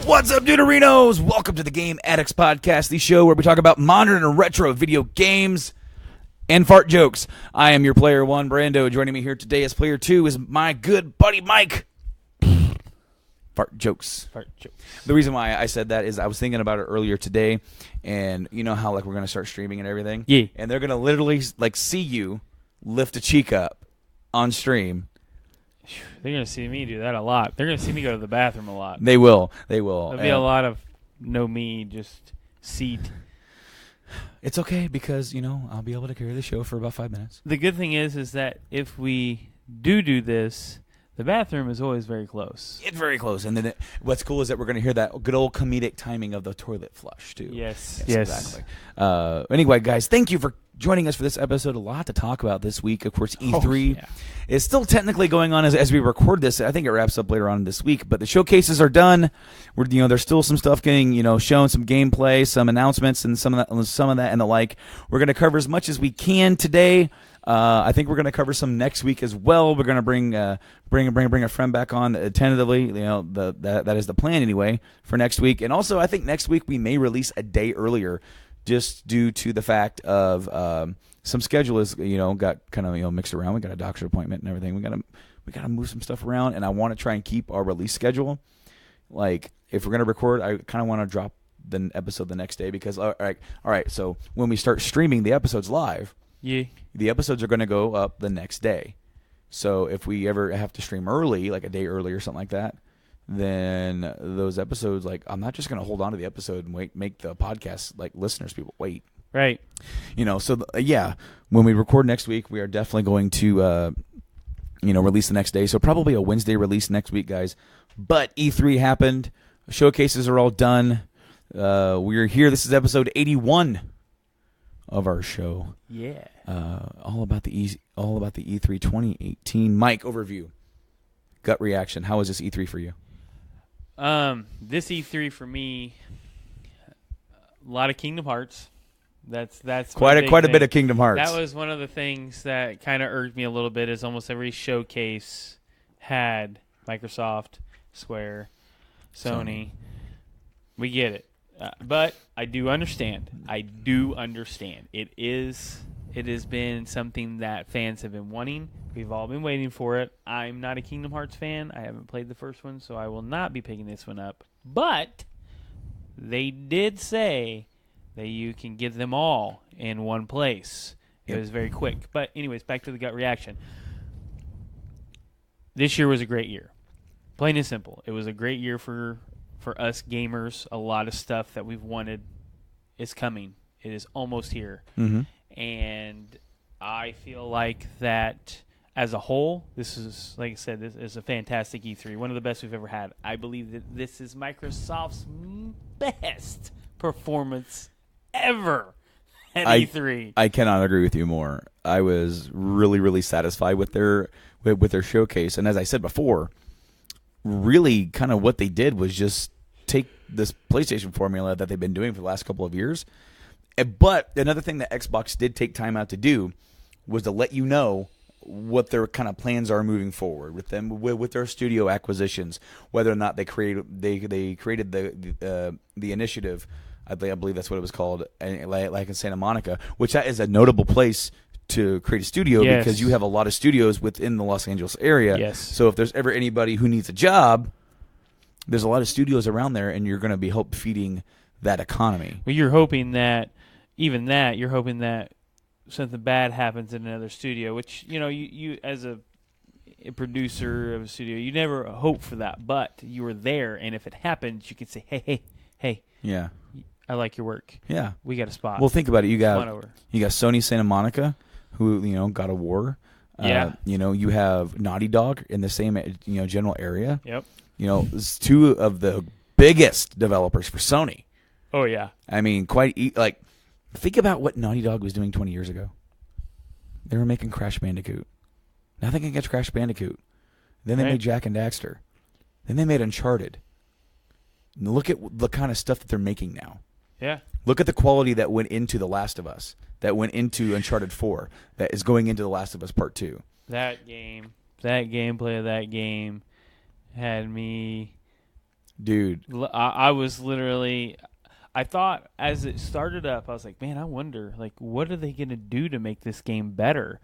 What's up, Duderinos? Welcome to the Game Addicts Podcast, the show where we talk about modern and retro video games and fart jokes. I am your player one, Brando. Joining me here today as player two is my good buddy, Mike. Fart jokes. Fart jokes. The reason why I said that is I was thinking about it earlier today, and you know how like we're going to start streaming and everything? Yeah. And they're going to literally like see you lift a cheek up on stream. They're going to see me do that a lot. They're going to see me go to the bathroom a lot. They will. They will. There'll be a lot of no me, just seat. It's okay because, you know, I'll be able to carry the show for about 5 minutes. The good thing is that if we do this, the bathroom is always very close. It's very close. And then what's cool is that we're going to hear that good old comedic timing of the toilet flush, too. Yes. Exactly. Anyway, guys, thank you for joining us for this episode. A lot to talk about this week. Of course, E3 is still technically going on as we record this. I think it wraps up later on this week, but the showcases are done. There's still some stuff getting, shown, some gameplay, some announcements, and some of that and the like. We're going to cover as much as we can today. I think we're going to cover some next week as well. We're going to bring a friend back on tentatively. That is the plan anyway for next week. And also, I think next week we may release a day earlier, just due to the fact of some schedule is got kind of mixed around. We got a doctor's appointment and everything. We got to move some stuff around, and I want to try and keep our release schedule. Like if we're gonna record, I kind of want to drop the episode the next day because all right. So when we start streaming the episodes live. Yeah. The episodes are going to go up the next day. So if we ever have to stream early, like a day early or something like that, then those episodes, like I'm not just going to hold on to the episode and make the podcast like listeners people wait. Right. When we record next week, we are definitely going to release the next day. So probably a Wednesday release next week, guys. But E3 happened. Showcases are all done. We're here. This is episode 81 of our show. Yeah. All about the E3 2018. Mike, overview. Gut reaction. How was this E3 for you? This E3 for me, a lot of Kingdom Hearts. That's quite a bit of Kingdom Hearts. That was one of the things that kind of irked me a little bit. Is almost every showcase had Microsoft, Square, Sony. We get it. But I do understand. It has been something that fans have been wanting. We've all been waiting for it. I'm not a Kingdom Hearts fan. I haven't played the first one, so I will not be picking this one up. But they did say that you can get them all in one place. It was very quick. But anyways, back to the gut reaction. This year was a great year. Plain and simple. It was a great year for us gamers. A lot of stuff that we've wanted is coming. It is almost here. Mm-hmm. And I feel like that as a whole, this is, like I said, this is a fantastic E3. One of the best we've ever had. I believe that this is Microsoft's best performance ever at E3. I cannot agree with you more. I was really, really satisfied with their showcase. And as I said before, really kind of what they did was just take this PlayStation formula that they've been doing for the last couple of years. But another thing that Xbox did take time out to do was to let you know what their kind of plans are moving forward with them, with their studio acquisitions, whether or not they created the initiative. I believe that's what it was called, like in Santa Monica, which that is a notable place to create a studio because you have a lot of studios within the Los Angeles area. Yes. So if there's ever anybody who needs a job, there's a lot of studios around there, and you're going to be feeding that economy. Well, you're hoping that something bad happens in another studio, which, you as a producer of a studio, you never hope for that, but you were there, and if it happens, you can say, hey. Yeah. I like your work. Yeah. We got a spot. Well, think about it. You got Sony Santa Monica, who, God of War. Yeah. You have Naughty Dog in the same, general area. Yep. it's two of the biggest developers for Sony. Oh yeah. I mean, think about what Naughty Dog was doing 20 years ago. They were making Crash Bandicoot. Nothing against Crash Bandicoot. Then they made Jak and Daxter. Then they made Uncharted. And look at the kind of stuff that they're making now. Yeah. Look at the quality that went into The Last of Us, that went into Uncharted 4, that is going into The Last of Us Part 2. That gameplay of that game had me... Dude. I was literally... I thought as it started up, I was like, man, I wonder, what are they going to do to make this game better?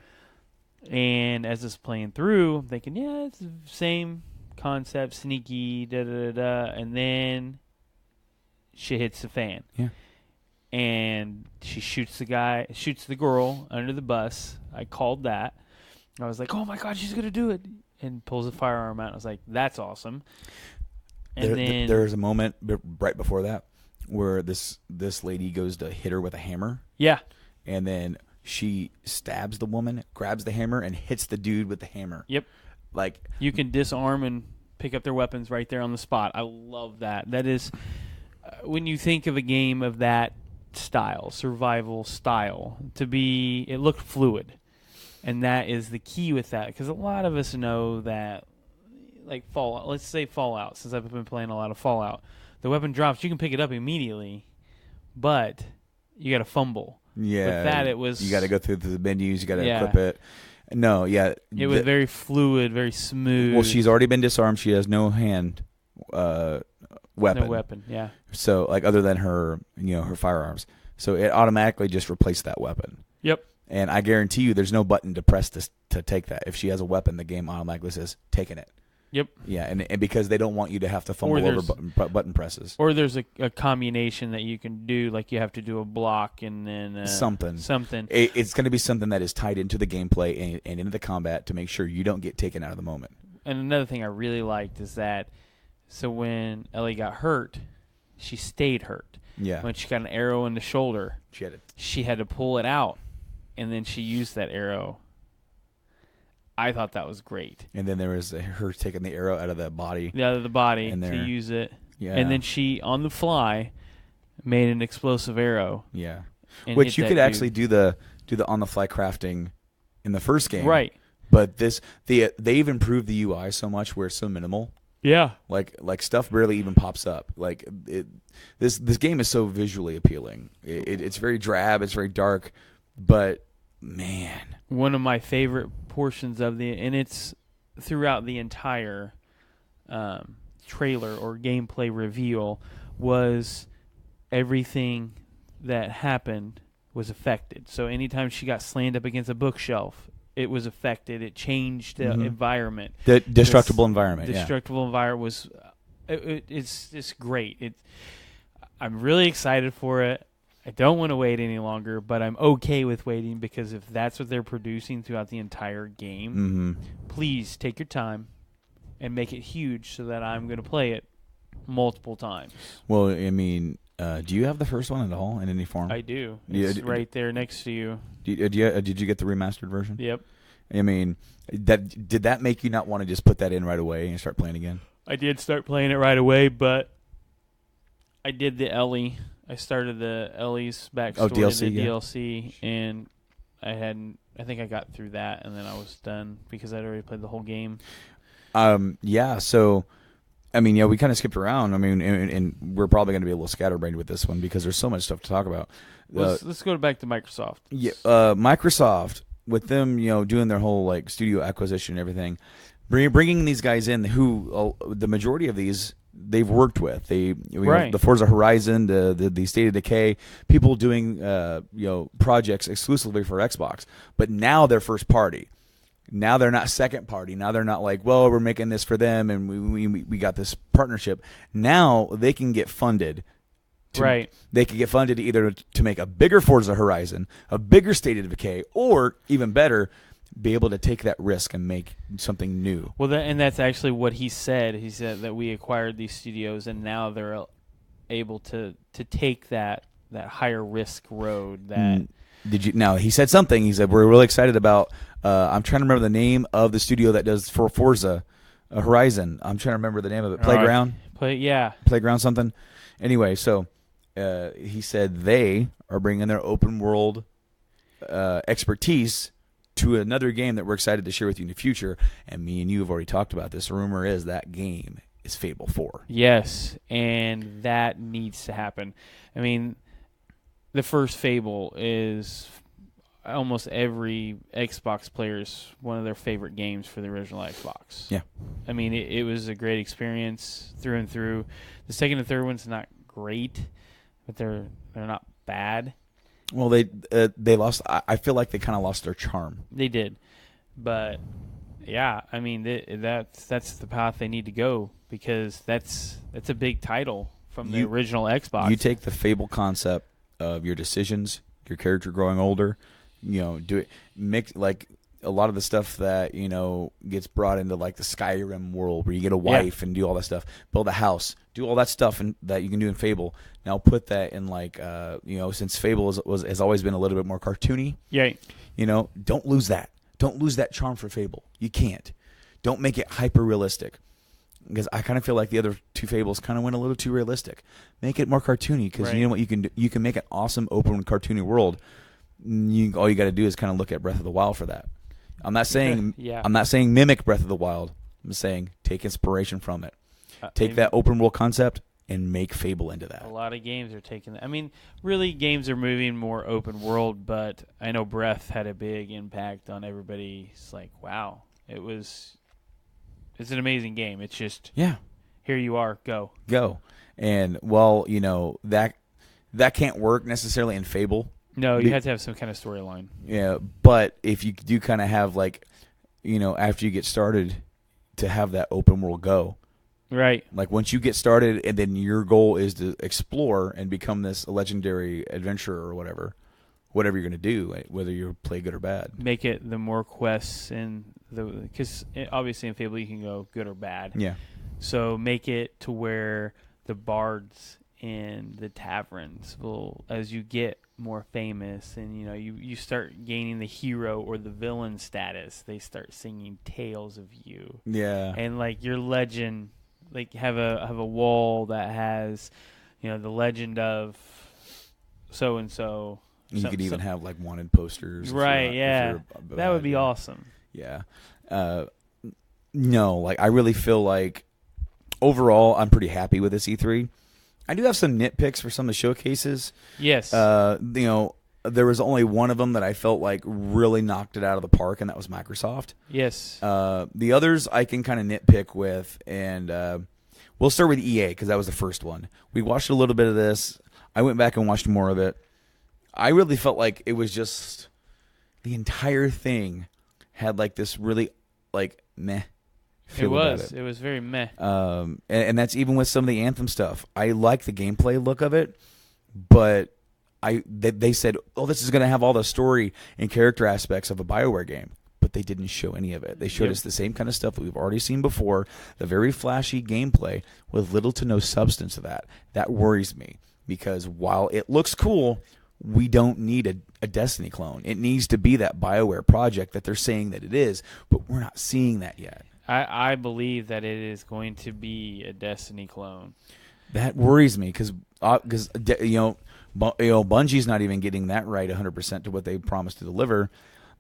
And as it's playing through, I'm thinking, yeah, it's the same concept, sneaky, da-da-da-da. And then shit hits the fan. Yeah. And she shoots the girl under the bus. I called that. I was like, oh, my God, she's going to do it. And pulls a firearm out. I was like, that's awesome. And then there's a moment right before that where this lady goes to hit her with a hammer. Yeah. And then she stabs the woman, grabs the hammer, and hits the dude with the hammer. Yep. You can disarm and pick up their weapons right there on the spot. I love that. That is, when you think of a game of that style, survival style, it looked fluid. And that is the key with that. Because a lot of us know that, Fallout, let's say Fallout, since I've been playing a lot of Fallout, the weapon drops, you can pick it up immediately, but you got to fumble. Yeah. With that, it was... You got to go through the menus, you got to equip it. No, yeah. It was very fluid, very smooth. Well, she's already been disarmed. She has no hand weapon. No weapon, yeah. So, other than her, her firearms. So it automatically just replaced that weapon. Yep. And I guarantee you there's no button to press to take that. If she has a weapon, the game automatically says, taking it. Yep. Yeah, and because they don't want you to have to fumble over button presses. Or there's a combination that you can do, you have to do a block and then... something. It's going to be something that is tied into the gameplay and into the combat to make sure you don't get taken out of the moment. And another thing I really liked is that, so when Ellie got hurt, she stayed hurt. Yeah. When she got an arrow in the shoulder, she had to pull it out, and then she used that arrow. I thought that was great. And then there was her taking the arrow out of the body. Out of the body to use it. Yeah. And then she, on the fly, made an explosive arrow. Yeah. Which you could actually do the on-the-fly crafting in the first game. Right. But they've improved the UI so much where it's so minimal. Yeah. Like stuff barely even pops up. This game is so visually appealing. It's very drab, it's very dark, but man, one of my favorite portions of and it's throughout the entire trailer or gameplay reveal, was everything that happened was affected. So anytime she got slammed up against a bookshelf, it was affected. It changed the environment. The destructible environment. Destructible environment was. It's great. I'm really excited for it. I don't want to wait any longer, but I'm okay with waiting because if that's what they're producing throughout the entire game, please take your time and make it huge so that I'm going to play it multiple times. Well, I mean, do you have the first one at all in any form? I do. It's right there next to you. Did you get the remastered version? Yep. I mean, did that make you not want to just put that in right away and start playing again? I did start playing it right away, but I did the Ellie. I started the Ellie's backstory, DLC, and I think I got through that, and then I was done because I'd already played the whole game. Yeah, so, I mean, we kind of skipped around. I mean, and we're probably going to be a little scatterbrained with this one because there's so much stuff to talk about. Let's go back to Microsoft. Yeah, Microsoft, with them, doing their whole, studio acquisition and everything, bringing these guys in who, the majority of these, they've worked with. The Forza Horizon, the State of Decay, people doing projects exclusively for Xbox. But now they're first party. Now they're not second party. Now they're not we're making this for them and we got this partnership. Now they can get funded. They can get funded either to make a bigger Forza Horizon, a bigger State of Decay, or even better, be able to take that risk and make something new. Well, and that's actually what he said. He said that we acquired these studios, and now they're able to take that higher risk road. Did you? Now he said something. He said we're really excited about. I'm trying to remember the name of the studio that does for Forza. Horizon. I'm trying to remember the name of it. Playground. Playground something. Anyway, so he said they are bringing their open world expertise to another game that we're excited to share with you in the future. And me and you have already talked about this. The rumor is that game is Fable 4. Yes, and that needs to happen. I mean, the first Fable is almost every Xbox player's one of their favorite games for the original Xbox. Yeah. I mean, it was a great experience through and through. The second and third one's not great, but they're not bad. Well, they lost. I feel like they kind of lost their charm. They did, but yeah, I mean that's the path they need to go because that's a big title from the original Xbox. You take the Fable concept of your decisions, your character growing older, do it mix like a lot of the stuff that gets brought into like the Skyrim world where you get a wife and do all that stuff, build a house, do all that stuff that you can do in Fable. Now put that in like since Fable has always been a little bit more cartoony. Yeah. Don't lose that. Don't lose that charm for Fable. You can't. Don't make it hyper realistic. Because I kind of feel like the other two Fables kind of went a little too realistic. Make it more cartoony because you know what you can do. You can make an awesome open cartoony world. All you got to do is kind of look at Breath of the Wild for that. I'm not saying I'm not saying mimic Breath of the Wild. I'm saying take inspiration from it. Take that open world concept and make Fable into that. A lot of games are taking that. I mean, really, games are moving more open world, but I know Breath had a big impact on everybody. It's like, wow, it's an amazing game. It's just here you are, go. And while that can't work necessarily in Fable. No, you have to have some kind of storyline. Yeah, but if you do kind of have like, after you get started, to have that open world go. Right. Like once you get started and then your goal is to explore and become this legendary adventurer or whatever you're going to do, whether you play good or bad. Make it the more quests because obviously in Fable you can go good or bad. Yeah. So make it to where the bards in the taverns will, as you get more famous and you start gaining the hero or the villain status, they start singing tales of you. Yeah. And like your legend, like have a wall that has the legend of so and so. You could even have like wanted posters. Right, that would be awesome. Yeah. No, like I really feel like overall I'm pretty happy with this E3. I do have some nitpicks for some of the showcases. Yes. There was only one of them that I felt like really knocked it out of the park, and that was Microsoft. Yes. The others I can kind of nitpick with, and we'll start with EA because that was the first one. We watched a little bit of this. I went back and watched more of it. I really felt like it was just the entire thing had like this really like meh. It was very meh. And that's even with some of the Anthem stuff. I like the gameplay look of it, but they said, oh, this is going to have all the story and character aspects of a BioWare game. But they didn't show any of it. They showed us the same kind of stuff that we've already seen before, the very flashy gameplay with little to no substance of that. That worries me because while it looks cool, we don't need a Destiny clone. It needs to be that BioWare project that they're saying that it is, but we're not seeing that yet. I believe that it is going to be a Destiny clone. That worries me because Bungie's not even getting that right 100% to what they promised to deliver.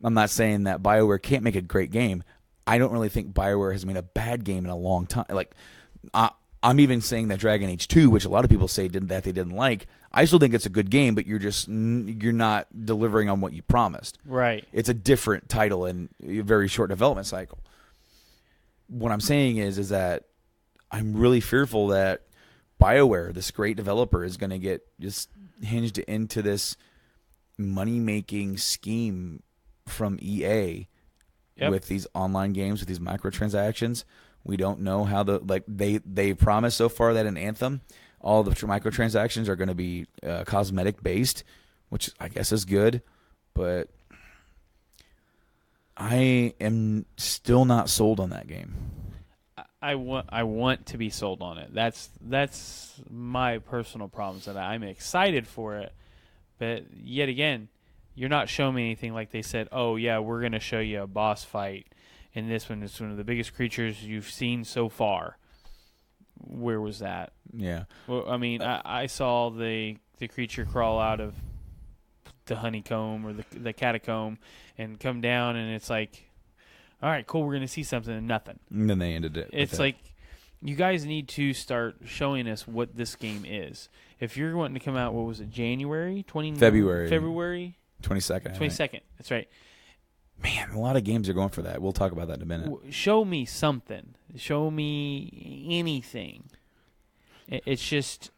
I'm not saying that BioWare can't make a great game. I don't really think BioWare has made a bad game in a long time. Like, I'm even saying that Dragon Age 2, which a lot of people say they didn't like, I still think it's a good game, but you're not delivering on what you promised. Right. It's a different title and a very short development cycle. What I'm saying is that I'm really fearful that BioWare, this great developer, is going to get just hinged into this money-making scheme from EA with these online games, with these microtransactions. We don't know how they promised so far that in Anthem, all the microtransactions are going to be cosmetic-based, which I guess is good, but I am still not sold on that game. I want to be sold on it. That's my personal problems. That I'm excited for it, but yet again, you're not showing me anything like they said. Oh yeah, we're going to show you a boss fight, and this one is one of the biggest creatures you've seen so far. Where was that? Yeah. Well, I mean, I saw the creature crawl out of the honeycomb or the catacomb and come down, and it's like, all right, cool, we're going to see something, and nothing. And then they ended it. It's like, you guys need to start showing us what this game is. If you're wanting to come out, what was it, January? February? 22nd. 22nd, that's right. Man, a lot of games are going for that. We'll talk about that in a minute. Show me something. Show me anything. It's just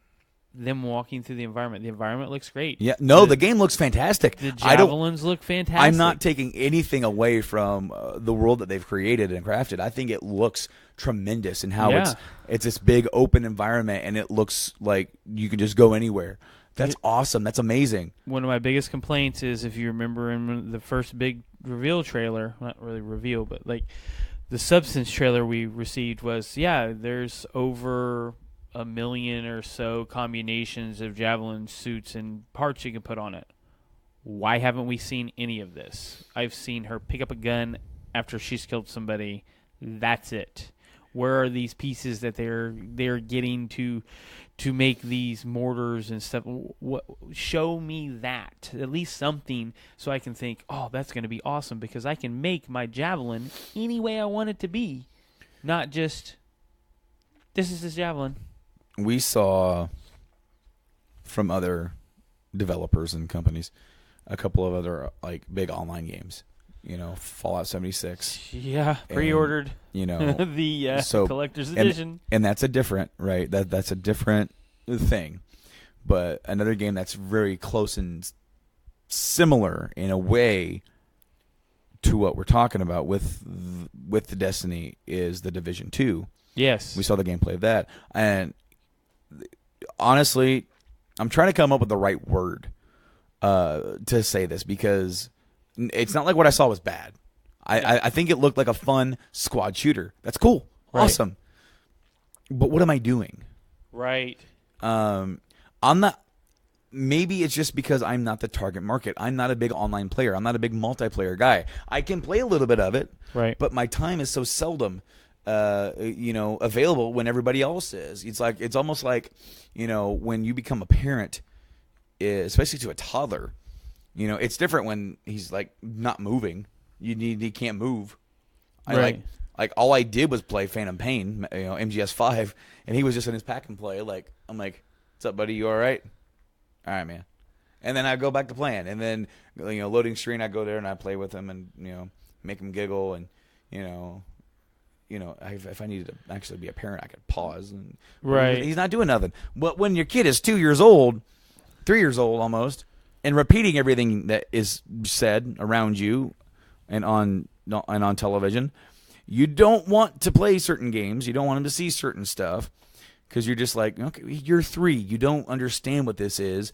them walking through the environment. The environment looks great. Yeah, no, the game looks fantastic. The javelins look fantastic. I'm not taking anything away from the world that they've created and crafted. I think it looks tremendous and how it's this big open environment, and it looks like you can just go anywhere. That's awesome. That's amazing. One of my biggest complaints is, if you remember in the first big reveal trailer, not really reveal, but like the substance trailer we received was, there's over 1 million or so combinations of javelin suits and parts you can put on it. Why haven't we seen any of this? I've seen her pick up a gun after she's killed somebody. That's it. Where are these pieces that they're getting to make these mortars and stuff? Show me that, at least something, so I can think, oh, that's going to be awesome, because I can make my javelin any way I want it to be, not just this is this javelin. We saw from other developers and companies a couple of other like big online games. Fallout 76. Yeah, pre-ordered. And, the collector's edition. And that's a different, right? That's a different thing. But another game that's very close and similar in a way to what we're talking about with the Destiny is the Division 2. Yes. We saw the gameplay of that. And honestly, I'm trying to come up with the right word to say this, because it's not like what I saw was bad. I think it looked like a fun squad shooter. That's cool. Right. Awesome. But what am I doing? Right. I'm not. Maybe it's just because I'm not the target market. I'm not a big online player. I'm not a big multiplayer guy. I can play a little bit of it, right? But my time is so seldom, available when everybody else is. It's almost like, when you become a parent, especially to a toddler. It's different when he's like not moving. He can't move. Right. Like all I did was play Phantom Pain, MGS5, and he was just in his pack and play. Like, I'm like, "What's up, buddy? You all right?" "All right, man." And then I go back to playing, and then loading screen, I go there and I play with him, and make him giggle, and if I needed to actually be a parent, I could pause. And right. He's not doing nothing. But when your kid is 2 years old, 3 years old almost, and repeating everything that is said around you and on television, you don't want to play certain games. You don't want him to see certain stuff, because you're just like, okay, you're 3. You don't understand what this is.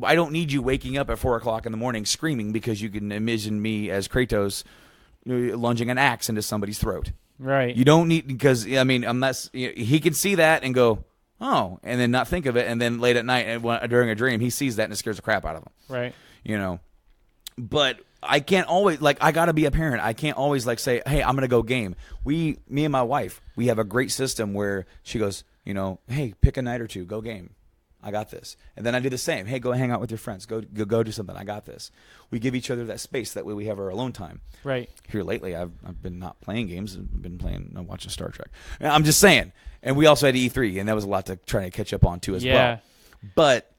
I don't need you waking up at 4 o'clock in the morning screaming because you can envision me as Kratos lunging an axe into somebody's throat. Right. You don't need, because, unless he can see that and go, oh, and then not think of it, and then late at night and during a dream, he sees that and it scares the crap out of him. Right. But I can't always, I got to be a parent. I can't always, say, hey, I'm going to go game. Me and my wife, we have a great system where she goes, hey, pick a night or two, go game. I got this. And then I do the same. Hey, go hang out with your friends. Go do something. I got this. We give each other that space. That way we have our alone time. Right. Here lately, I've been not playing games. I've been watching Star Trek. I'm just saying. And we also had E3, and that was a lot to try to catch up on too as well. But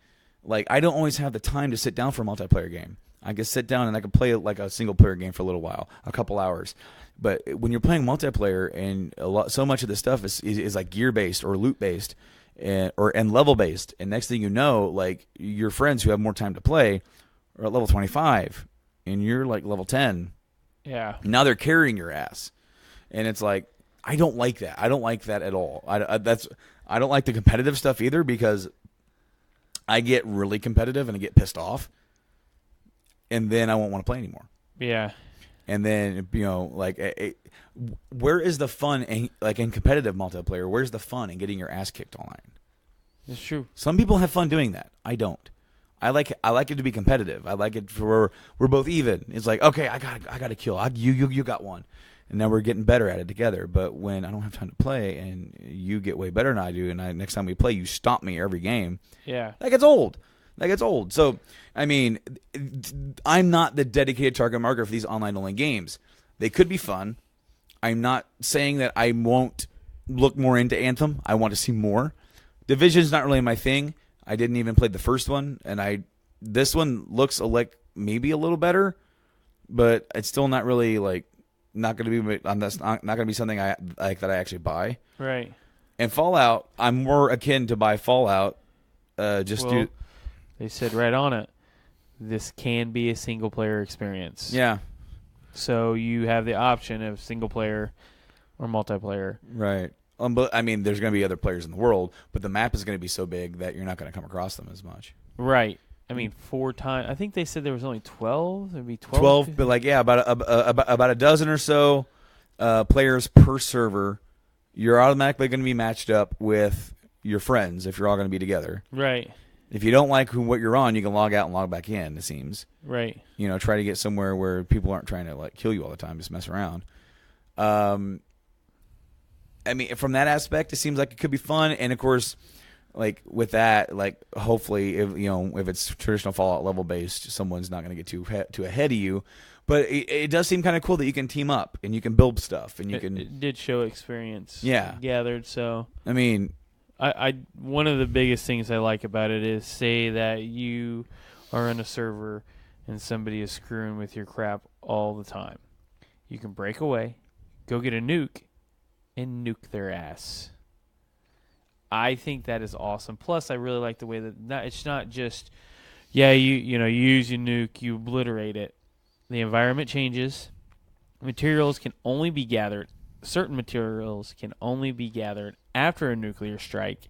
I don't always have the time to sit down for a multiplayer game. I can sit down and I can play a single player game for a little while, a couple hours. But when you're playing multiplayer, and so much of the stuff is like gear based or loot based, and level based, and next thing you know, your friends who have more time to play are at level 25, and you're level 10. Yeah. Now they're carrying your ass, and it's like, I don't like that. I don't like that at all. I don't like the competitive stuff either, because I get really competitive and I get pissed off, and then I won't want to play anymore. Yeah. And then, where is the fun in competitive multiplayer? Where's the fun in getting your ass kicked online? It's true. Some people have fun doing that. I don't. I like it to be competitive. I like it for we're both even. It's like, okay, I got a kill. You got one. and now we're getting better at it together. But when I don't have time to play, and you get way better than I do, and next time we play, you stomp me every game. Yeah, that gets old. So, I mean, I'm not the dedicated target market for these online-only games. They could be fun. I'm not saying that I won't look more into Anthem. I want to see more. Division's not really my thing. I didn't even play the first one, and this one looks like maybe a little better, but it's still not really not going to be. That's not going to be something I like that I actually buy. Right. And Fallout, I'm more akin to buy Fallout. They said right on it, this can be a single player experience. Yeah. So you have the option of single player or multiplayer. Right. But I mean, there's going to be other players in the world, but the map is going to be so big that you're not going to come across them as much. Right. I mean, 4 times. I think they said there was only 12. There'd be 12. 12, but about a dozen or so players per server. You're automatically going to be matched up with your friends if you're all going to be together. Right. If you don't like what you're on, you can log out and log back in, it seems. Right. Try to get somewhere where people aren't trying to kill you all the time, just mess around. I mean, from that aspect, it seems like it could be fun. And, of course, with that, hopefully, if it's traditional Fallout level-based, someone's not going to get too ahead of you. But it does seem kind of cool that you can team up and you can build stuff. And it did show experience gathered. So, I mean, I one of the biggest things I like about it is, say that you are on a server and somebody is screwing with your crap all the time. You can break away, go get a nuke, and nuke their ass. I think that is awesome. Plus, I really like the way that it's not just, you use your nuke, you obliterate it. The environment changes. Materials can only be gathered. Certain materials can only be gathered after a nuclear strike,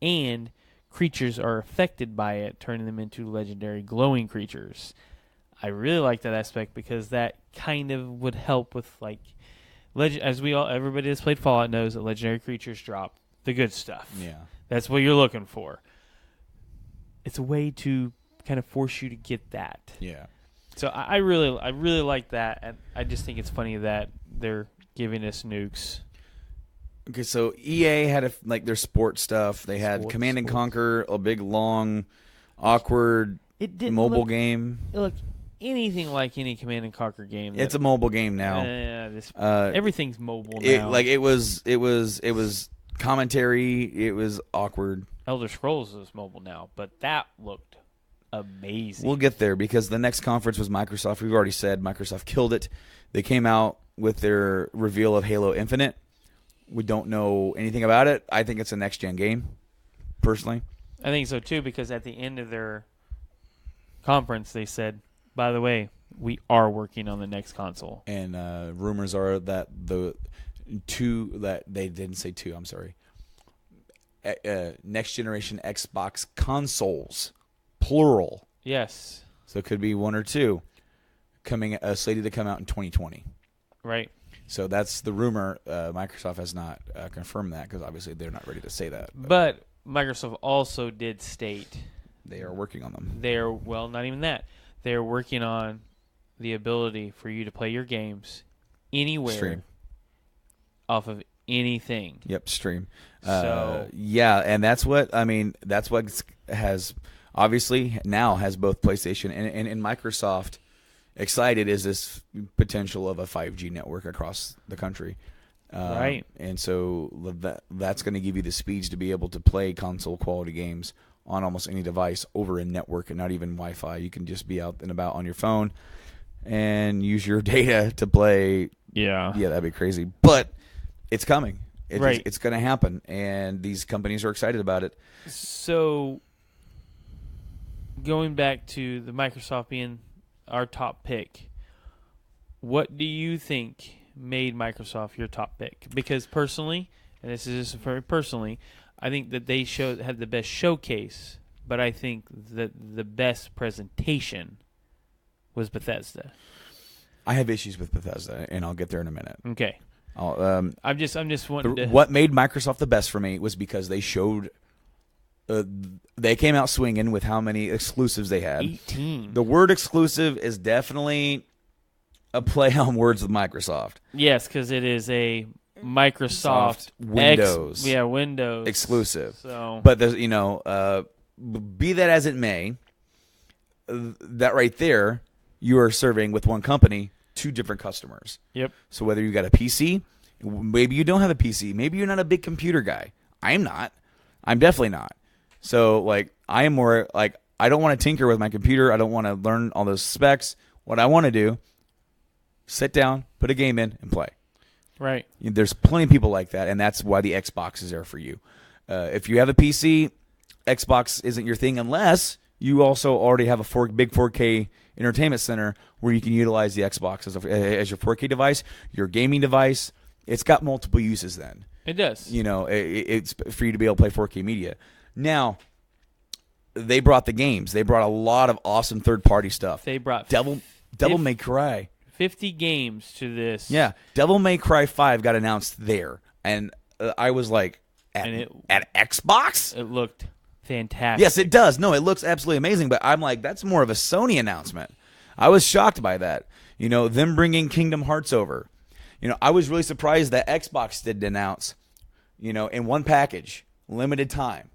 and creatures are affected by it, turning them into legendary glowing creatures. I really like that aspect because that kind of would help with everybody that's played Fallout knows that legendary creatures drop the good stuff. Yeah. That's what you're looking for. It's a way to kind of force you to get that. Yeah. So I really like that, and I just think it's funny that they're giving us nukes. Okay, so EA had their sports stuff. They had Command and Conquer, a big, long, awkward mobile game. It looked anything like any Command and Conquer game. It's a mobile game now. Everything's mobile now. It was commentary. It was awkward. Elder Scrolls is mobile now, but that looked amazing. We'll get there because the next conference was Microsoft. We've already said Microsoft killed it. They came out with their reveal of Halo Infinite. We don't know anything about it. I think it's a next-gen game, personally. I think so, too, because at the end of their conference, they said, by the way, we are working on the next console. And rumors are that they didn't say two, I'm sorry. Next-generation Xbox consoles, plural. Yes. So it could be one or two slated to come out in 2020. Right. So that's the rumor. Microsoft has not confirmed that because obviously they're not ready to say that. But Microsoft also did state they are working on them. Not even that. They are working on the ability for you to play your games anywhere, stream, off of anything. Yep, stream. So and that's what has obviously now has both PlayStation and Microsoft excited is this potential of a 5G network across the country. Right. And so that's going to give you the speeds to be able to play console quality games on almost any device over a network and not even Wi-Fi. You can just be out and about on your phone and use your data to play. Yeah. Yeah, that'd be crazy. But it's coming. Right. It's going to happen, and these companies are excited about it. So going back to the Microsoft being our top pick, what do you think made Microsoft your top pick? Because personally, and this is just very personally, I think that they had the best showcase, but I think that the best presentation was Bethesda. I have issues with Bethesda, and I'll get there in a minute. Okay. I'm just wanting to. What made Microsoft the best for me was because they showed. They came out swinging with how many exclusives they had. 18. The word exclusive is definitely a play on words with Microsoft. Yes, because it is a Microsoft Windows, Windows exclusive. So, but there's be that as it may, that right there, you are serving with one company 2 different customers. Yep. So whether you got a PC, maybe you don't have a PC, maybe you're not a big computer guy. I'm not. I'm definitely not. So like I am more like I don't want to tinker with my computer. I don't want to learn all those specs. What I want to do, sit down, put a game in, and play. Right. There's plenty of people like that, and that's why the Xbox is there for you. If you have a PC, Xbox isn't your thing unless you also already have a big 4K entertainment center where you can utilize the Xbox as your 4K device, your gaming device. It's got multiple uses then. It does. It's for you to be able to play 4K media. Now, they brought the games. They brought a lot of awesome third-party stuff. They brought Devil May Cry. 50 games to this. Yeah, Devil May Cry 5 got announced there, and I was like, at Xbox? It looked fantastic. Yes, it does. No, it looks absolutely amazing, but I'm like, that's more of a Sony announcement. I was shocked by that. Them bringing Kingdom Hearts over. I was really surprised that Xbox didn't announce, in one package, limited time.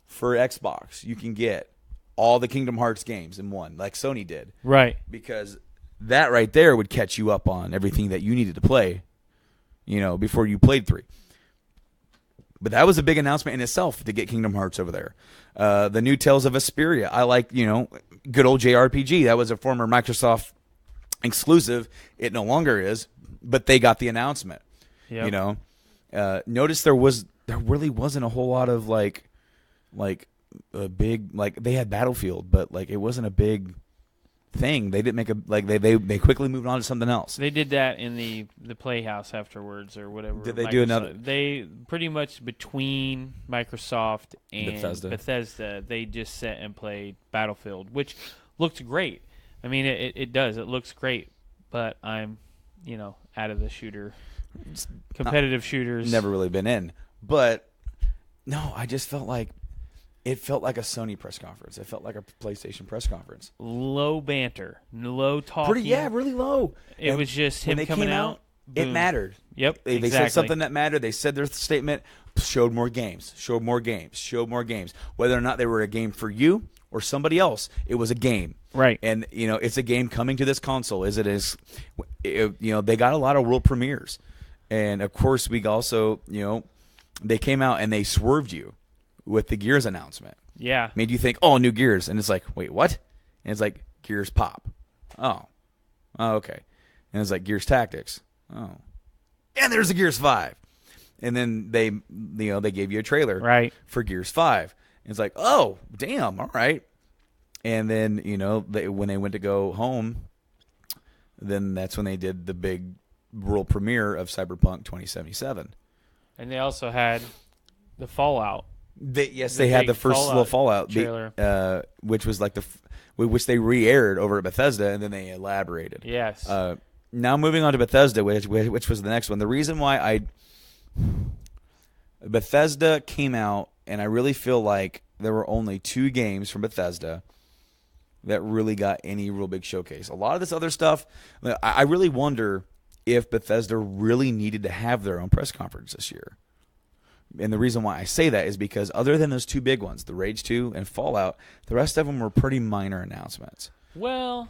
For Xbox, you can get all the Kingdom Hearts games in one, like Sony did. Right. Because that right there would catch you up on everything that you needed to play, before you played 3. But that was a big announcement in itself to get Kingdom Hearts over there. The new Tales of Vesperia. I like, good old JRPG. That was a former Microsoft exclusive. It no longer is, but they got the announcement. Yep. Notice there really wasn't a whole lot of like a big they had Battlefield, but like it wasn't a big thing. They didn't make they quickly moved on to something else. They did that in the Playhouse afterwards or whatever. Did they do another? They pretty much between Microsoft and Bethesda, they just sat and played Battlefield, which looked great. I mean, it does. It looks great, but I'm out of the competitive shooters. Never really been in, but no, I just felt like. It felt like a Sony press conference. It felt like a PlayStation press conference. Low banter, low talking. Really low. It was just him coming out. It mattered. Yep, They said something that mattered. They said their statement, showed more games. Whether or not they were a game for you or somebody else, it was a game. Right. And, it's a game coming to this console. They got a lot of world premieres. And, of course, we also, they came out and they swerved you with the Gears announcement. Yeah. Made you think, oh, new Gears. And it's like, wait, what? And it's like, Gears Pop. Oh, okay. And it's like, Gears Tactics. Oh. And there's a Gears 5. And then they gave you a trailer for Gears 5. And it's like, oh, damn, all right. And then, when they went to go home, then that's when they did the big world premiere of Cyberpunk 2077. And they also had the Fallout. They had the first little Fallout trailer, which was like which they re-aired over at Bethesda, and then they elaborated. Yes. Now moving on to Bethesda, which was the next one. The reason why Bethesda came out, and I really feel like there were only 2 games from Bethesda that really got any real big showcase. A lot of this other stuff, I really wonder if Bethesda really needed to have their own press conference this year. And the reason why I say that is because other than those 2 big ones, the Rage 2 and Fallout, the rest of them were pretty minor announcements. Well,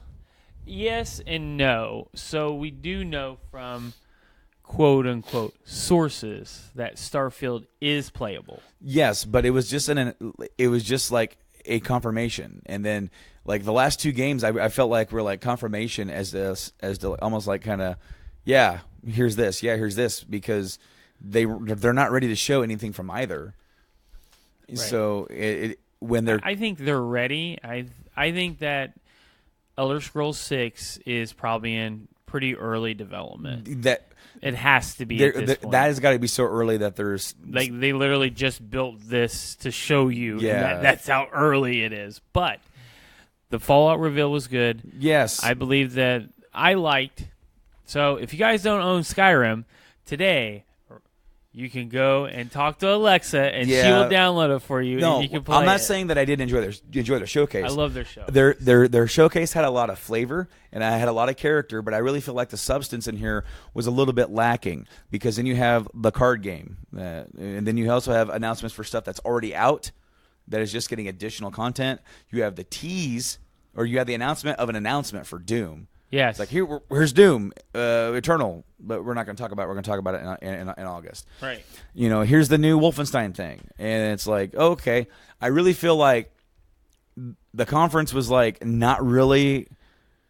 yes and no. So we do know from quote-unquote sources that Starfield is playable. Yes, but it was just like a confirmation. And then like the last 2 games, I felt like were like confirmation as almost like kind of, yeah, here's this, because they're not ready to show anything from either. Right. So when they're, I think they're ready. I think that Elder Scrolls 6 is probably in pretty early development. That it has to be at this point. That has got to be so early that there's like they literally just built this to show you. Yeah, that's how early it is. But the Fallout reveal was good. Yes, I believe that I liked. So if you guys don't own Skyrim today, you can go and talk to Alexa, and she will download it for you, and you can play I'm not saying that I didn't enjoy their showcase. I love their show. Their showcase had a lot of flavor, and I had a lot of character, but I really feel like the substance in here was a little bit lacking, because then you have the card game, and then you also have announcements for stuff that's already out that is just getting additional content. You have the tease, or you have the announcement of an announcement for Doom. Yes. It's like, here's Doom, Eternal, but we're not going to talk about it. We're going to talk about it in August. Right. Here's the new Wolfenstein thing. And it's like, okay, I really feel like the conference was like not really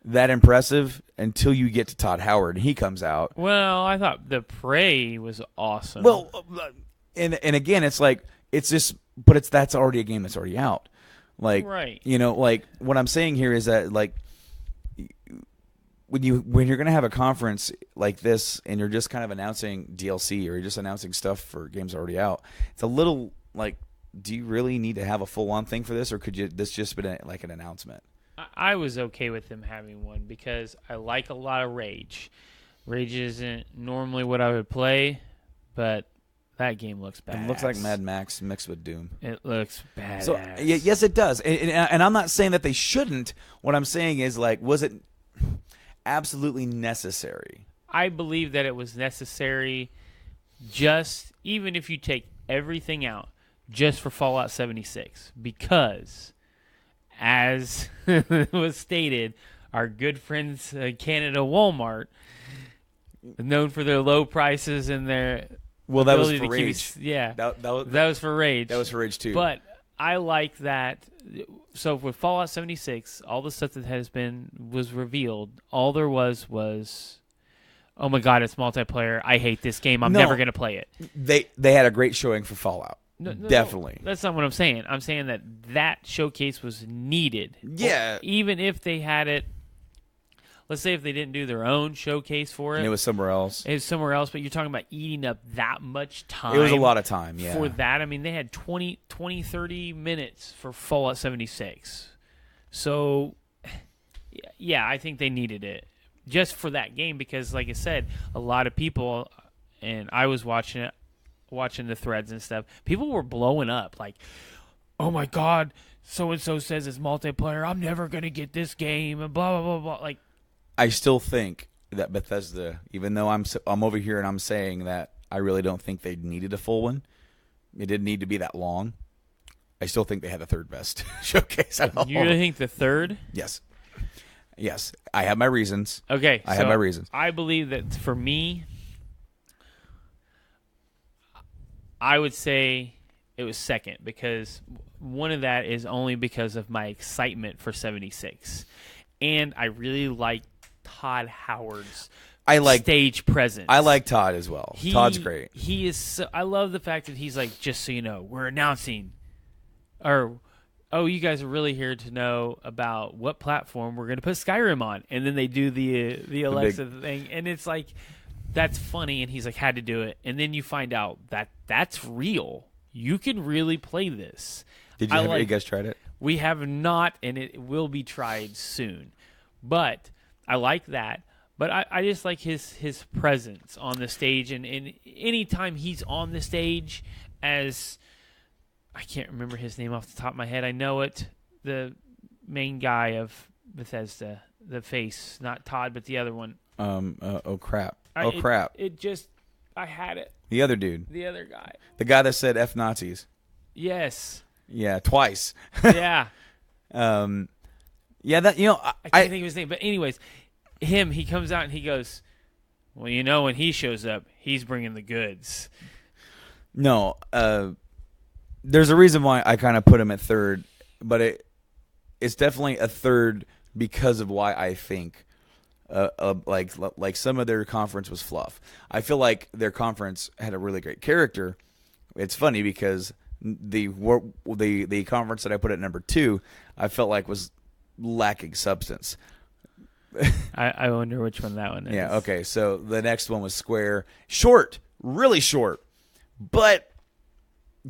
that impressive until you get to Todd Howard and he comes out. Well, I thought the Prey was awesome. Well, and again, it's like, it's just, but that's already a game that's already out. Like, right. Like what I'm saying here is that, like, when you're going to have a conference like this and you're just kind of announcing DLC or you're just announcing stuff for games already out, it's a little like, do you really need to have a full-on thing for this, or could this just be like an announcement? I was okay with them having one because I like a lot of Rage. Rage isn't normally what I would play, but that game looks badass. It looks like Mad Max mixed with Doom. It looks badass. So yes, it does. And I'm not saying that they shouldn't. What I'm saying is, like, was it absolutely necessary? I believe that it was necessary, just even if you take everything out, just for Fallout 76, because as was stated, our good friends Canada Walmart, known for their low prices and their that was for Rage. That was for Rage. That was for Rage too. But I like that. So with Fallout 76, all the stuff that was revealed, all there was, oh my God, it's multiplayer. I hate this game. I'm never going to play it. They had a great showing for Fallout. No, definitely. No, that's not what I'm saying. I'm saying that showcase was needed. Yeah. Or even if they had it, let's say if they didn't do their own showcase for it. And it was somewhere else. It was somewhere else, but you're talking about eating up that much time. It was a lot of time, yeah. For that. I mean, they had 20, 30 minutes for Fallout 76. So, yeah, I think they needed it just for that game because, like I said, a lot of people, and I was watching the threads and stuff, people were blowing up like, oh my God, so-and-so says it's multiplayer. I'm never going to get this game and blah, blah, blah, blah. Like, I still think that Bethesda, even though I'm over here and I'm saying that I really don't think they needed a full one, it didn't need to be that long, I still think they had the third best showcase at all. You really think the third? Yes. Yes. I have my reasons. Okay. I have my reasons. I believe that for me, I would say it was second because one of that is only because of my excitement for 76. And I really like Todd Howard's stage presence. I like Todd as well. Todd's great. He is. I love the fact that he's like, just so you know, we're announcing, or you guys are really here to know about what platform we're going to put Skyrim on, and then they do the Alexa thing, and it's like that's funny, and he's like had to do it, and then you find out that that's real. You can really play this. Did you guys tried it? We have not, and it will be tried soon. But I like that. But I just like his presence on the stage. And anytime he's on the stage as, I can't remember his name off the top of my head. I know it. The main guy of Bethesda. The face. Not Todd, but the other one. Oh, crap. I had it. The other dude. The other guy. The guy that said F Nazis. Yes. Yeah, twice. Yeah. Yeah, that I can't think of his name, but anyways, he comes out and he goes, well, when he shows up, he's bringing the goods. No, there's a reason why I kind of put him at third, but it's definitely a third because of why I think like some of their conference was fluff. I feel like their conference had a really great character. It's funny because the conference that I put at number 2, I felt like was lacking substance. I wonder which one that one is. Yeah, okay. So the next one was Square. Short, really short, but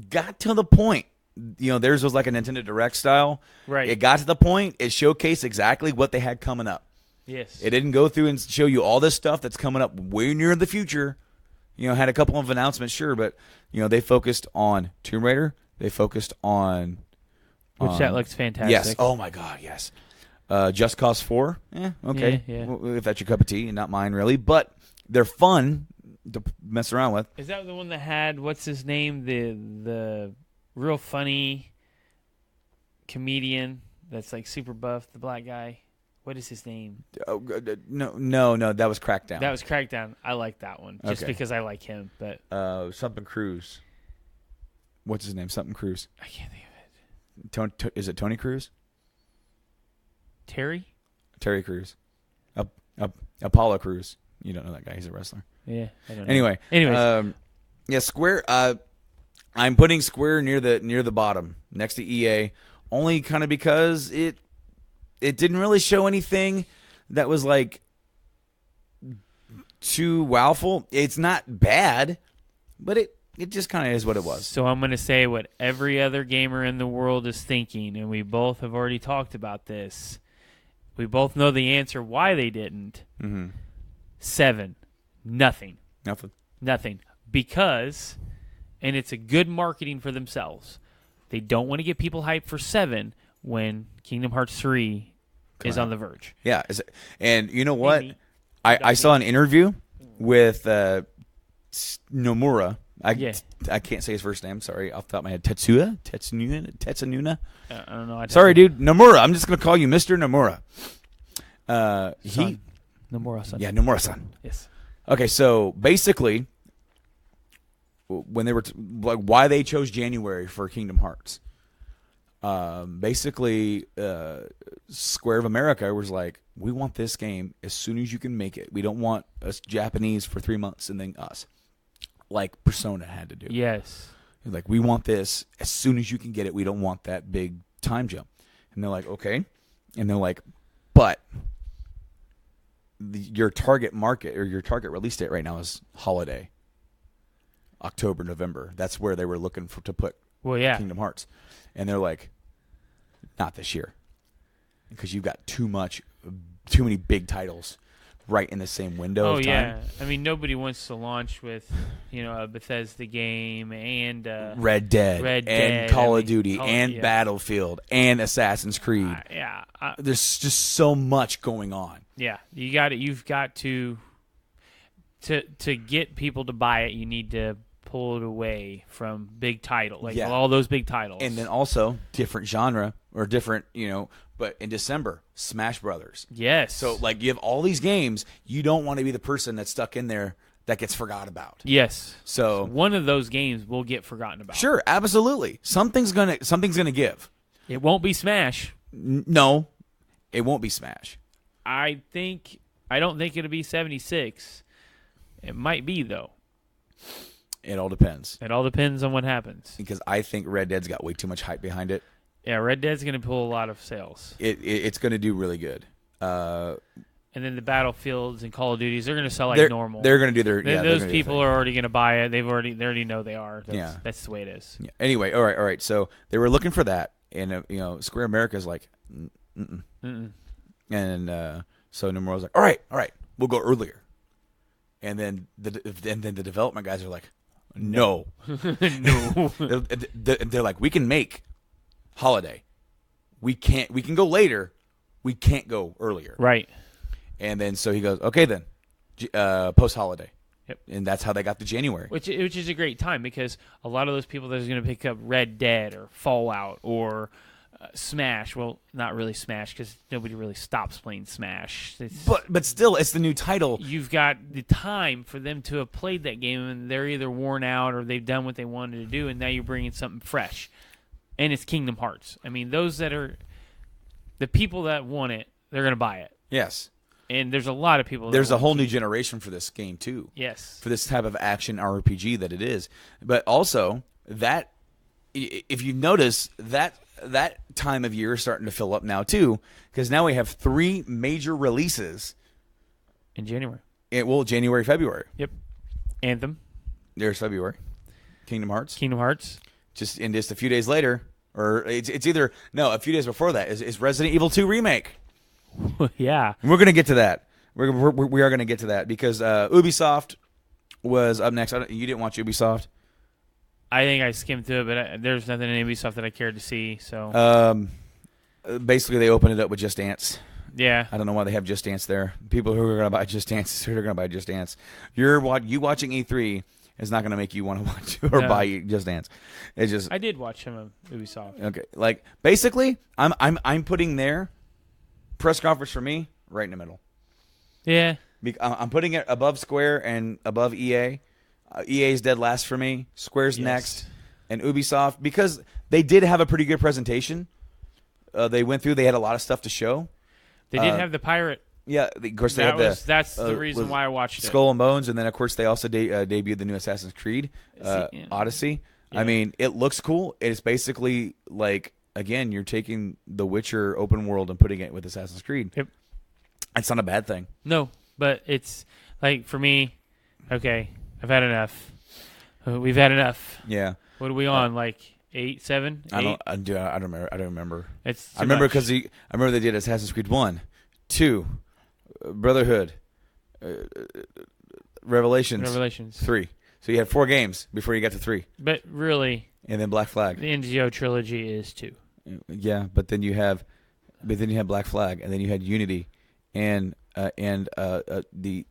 got to the point. Theirs was like a Nintendo Direct style. Right. It got to the point. It showcased exactly what they had coming up. Yes. It didn't go through and show you all this stuff that's coming up way near in the future. had a couple of announcements, sure, but they focused on Tomb Raider. They focused on which that looks fantastic. Yes. Oh my God, yes. Just Cause 4. Okay. Yeah. Well, if that's your cup of tea, and not mine really, but they're fun to mess around with. Is that the one that had what's his name? The real funny comedian that's like super buff, the black guy. What is his name? Oh, no, that was Crackdown. That was Crackdown. I like that one just because I like him. But something Cruz. What's his name? Something Cruz. I can't think of it. Is it Tony Cruz? Terry Cruz. Apollo Cruz. You don't know that guy. He's a wrestler. Yeah. I don't know. Anyways. Square. I'm putting Square near the bottom, next to EA, only kind of because it didn't really show anything that was like too wowful. It's not bad, but it just kind of is what it was. So I'm going to say what every other gamer in the world is thinking, and we both have already talked about this. We both know the answer why they didn't. Mm-hmm. 7. Nothing. Because, and it's a good marketing for themselves, they don't want to get people hyped for 7 when Kingdom Hearts 3 is on the verge. Yeah. And you know what? I saw an interview with Nomura. I can't say his first name. Sorry, off the top of my head. Tetsununa. I don't know. Sorry, dude. Nomura. I'm just going to call you Mr. Nomura. Nomura-san. Yeah, Nomura-san. Yes. Okay, so basically, when they were why they chose January for Kingdom Hearts, basically, Square of America was like, we want this game as soon as you can make it. We don't want us Japanese for 3 months and then us, like Persona had to do. Yes. Like, we want this as soon as you can get it. We don't want that big time jump. And they're like, okay. And they're like, but your target market or your target release date right now is holiday, October, November. That's where they were looking to put Kingdom Hearts. And they're like, not this year, because you've got too many big titles right in the same window of time. Yeah. I mean, nobody wants to launch with, a Bethesda game and Red Dead and Call of Duty and Battlefield and Assassin's Creed. There's just so much going on. Yeah, you've got to get people to buy it. You need to pull it away from big titles, all those big titles, and then also different genre or different, But in December, Smash Brothers. Yes. So you have all these games. You don't want to be the person that's stuck in there that gets forgot about. Yes. So one of those games will get forgotten about. Sure, absolutely. Something's gonna give. It won't be Smash. No, it won't be Smash. I don't think it'll be 76. It might be, though. It all depends. It all depends on what happens. Because I think Red Dead's got way too much hype behind it. Yeah, Red Dead's going to pull a lot of sales. It's going to do really good. And then the Battlefields and Call of Duties, they're going to sell like normal. They're going to do their. Those people are already going to buy it. They already know they are. That's the way it is. Yeah. Anyway, all right. So they were looking for that, and Square America's like, and so Nomura's like, all right, we'll go earlier. And then the development guys are like, no. No. They're like, we can make holiday. We can go later. We can't go earlier. Right. And then so he goes, okay then, post holiday. Yep. And that's how they got to January. Which is a great time because a lot of those people that are going to pick up Red Dead or Fallout or Smash. Well, not really Smash because nobody really stops playing Smash. But still, it's the new title. You've got the time for them to have played that game, and they're either worn out or they've done what they wanted to do, and now you're bringing something fresh. And it's Kingdom Hearts. I mean, those that are the people that want it, they're going to buy it. Yes. And there's a lot of people. There's a whole new generation for this game too. Yes. For this type of action RPG that it is, but also that if you notice that time of year is starting to fill up now too, because now we have 3 major releases in January. January, February. Yep. Anthem. There's February. Kingdom Hearts. Just a few days later, or it's either a few days before that is Resident Evil 2 remake. Yeah. And we're gonna get to that. We are gonna get to that because Ubisoft was up next. You didn't watch Ubisoft? I think I skimmed through it, but there's nothing in Ubisoft that I cared to see. So basically, they opened it up with Just Dance. Yeah. I don't know why they have Just Dance there. People who are going to buy Just Dance, who are going to buy Just Dance. You watching E3 is not going to make you want to watch or buy Just Dance. It's just. I did watch some of Ubisoft. Okay, like basically, I'm putting their press conference for me right in the middle. Yeah. I'm putting it above Square and above EA. EA's dead last for me. Square's next, and Ubisoft, because they did have a pretty good presentation. They went through. They had a lot of stuff to show. They did have the pirate. Yeah, of course they had that's the reason why I watched Skull and Bones, and then of course they also debuted the new Assassin's Creed Odyssey. Yeah. I mean, it looks cool. It's basically like, again, you're taking the Witcher open world and putting it with Assassin's Creed. Yep, it's not a bad thing. No, but it's like, for me, okay, I've had enough. We've had enough. Yeah. What are we on? Like 8, 7? 8? I don't remember. I remember because I remember they did Assassin's Creed 1, 2, Brotherhood, Revelations 3. So you had 4 games before you got to 3. But really, and then Black Flag. The NGO trilogy is 2. Yeah, but then you had Black Flag, and then you had Unity, and the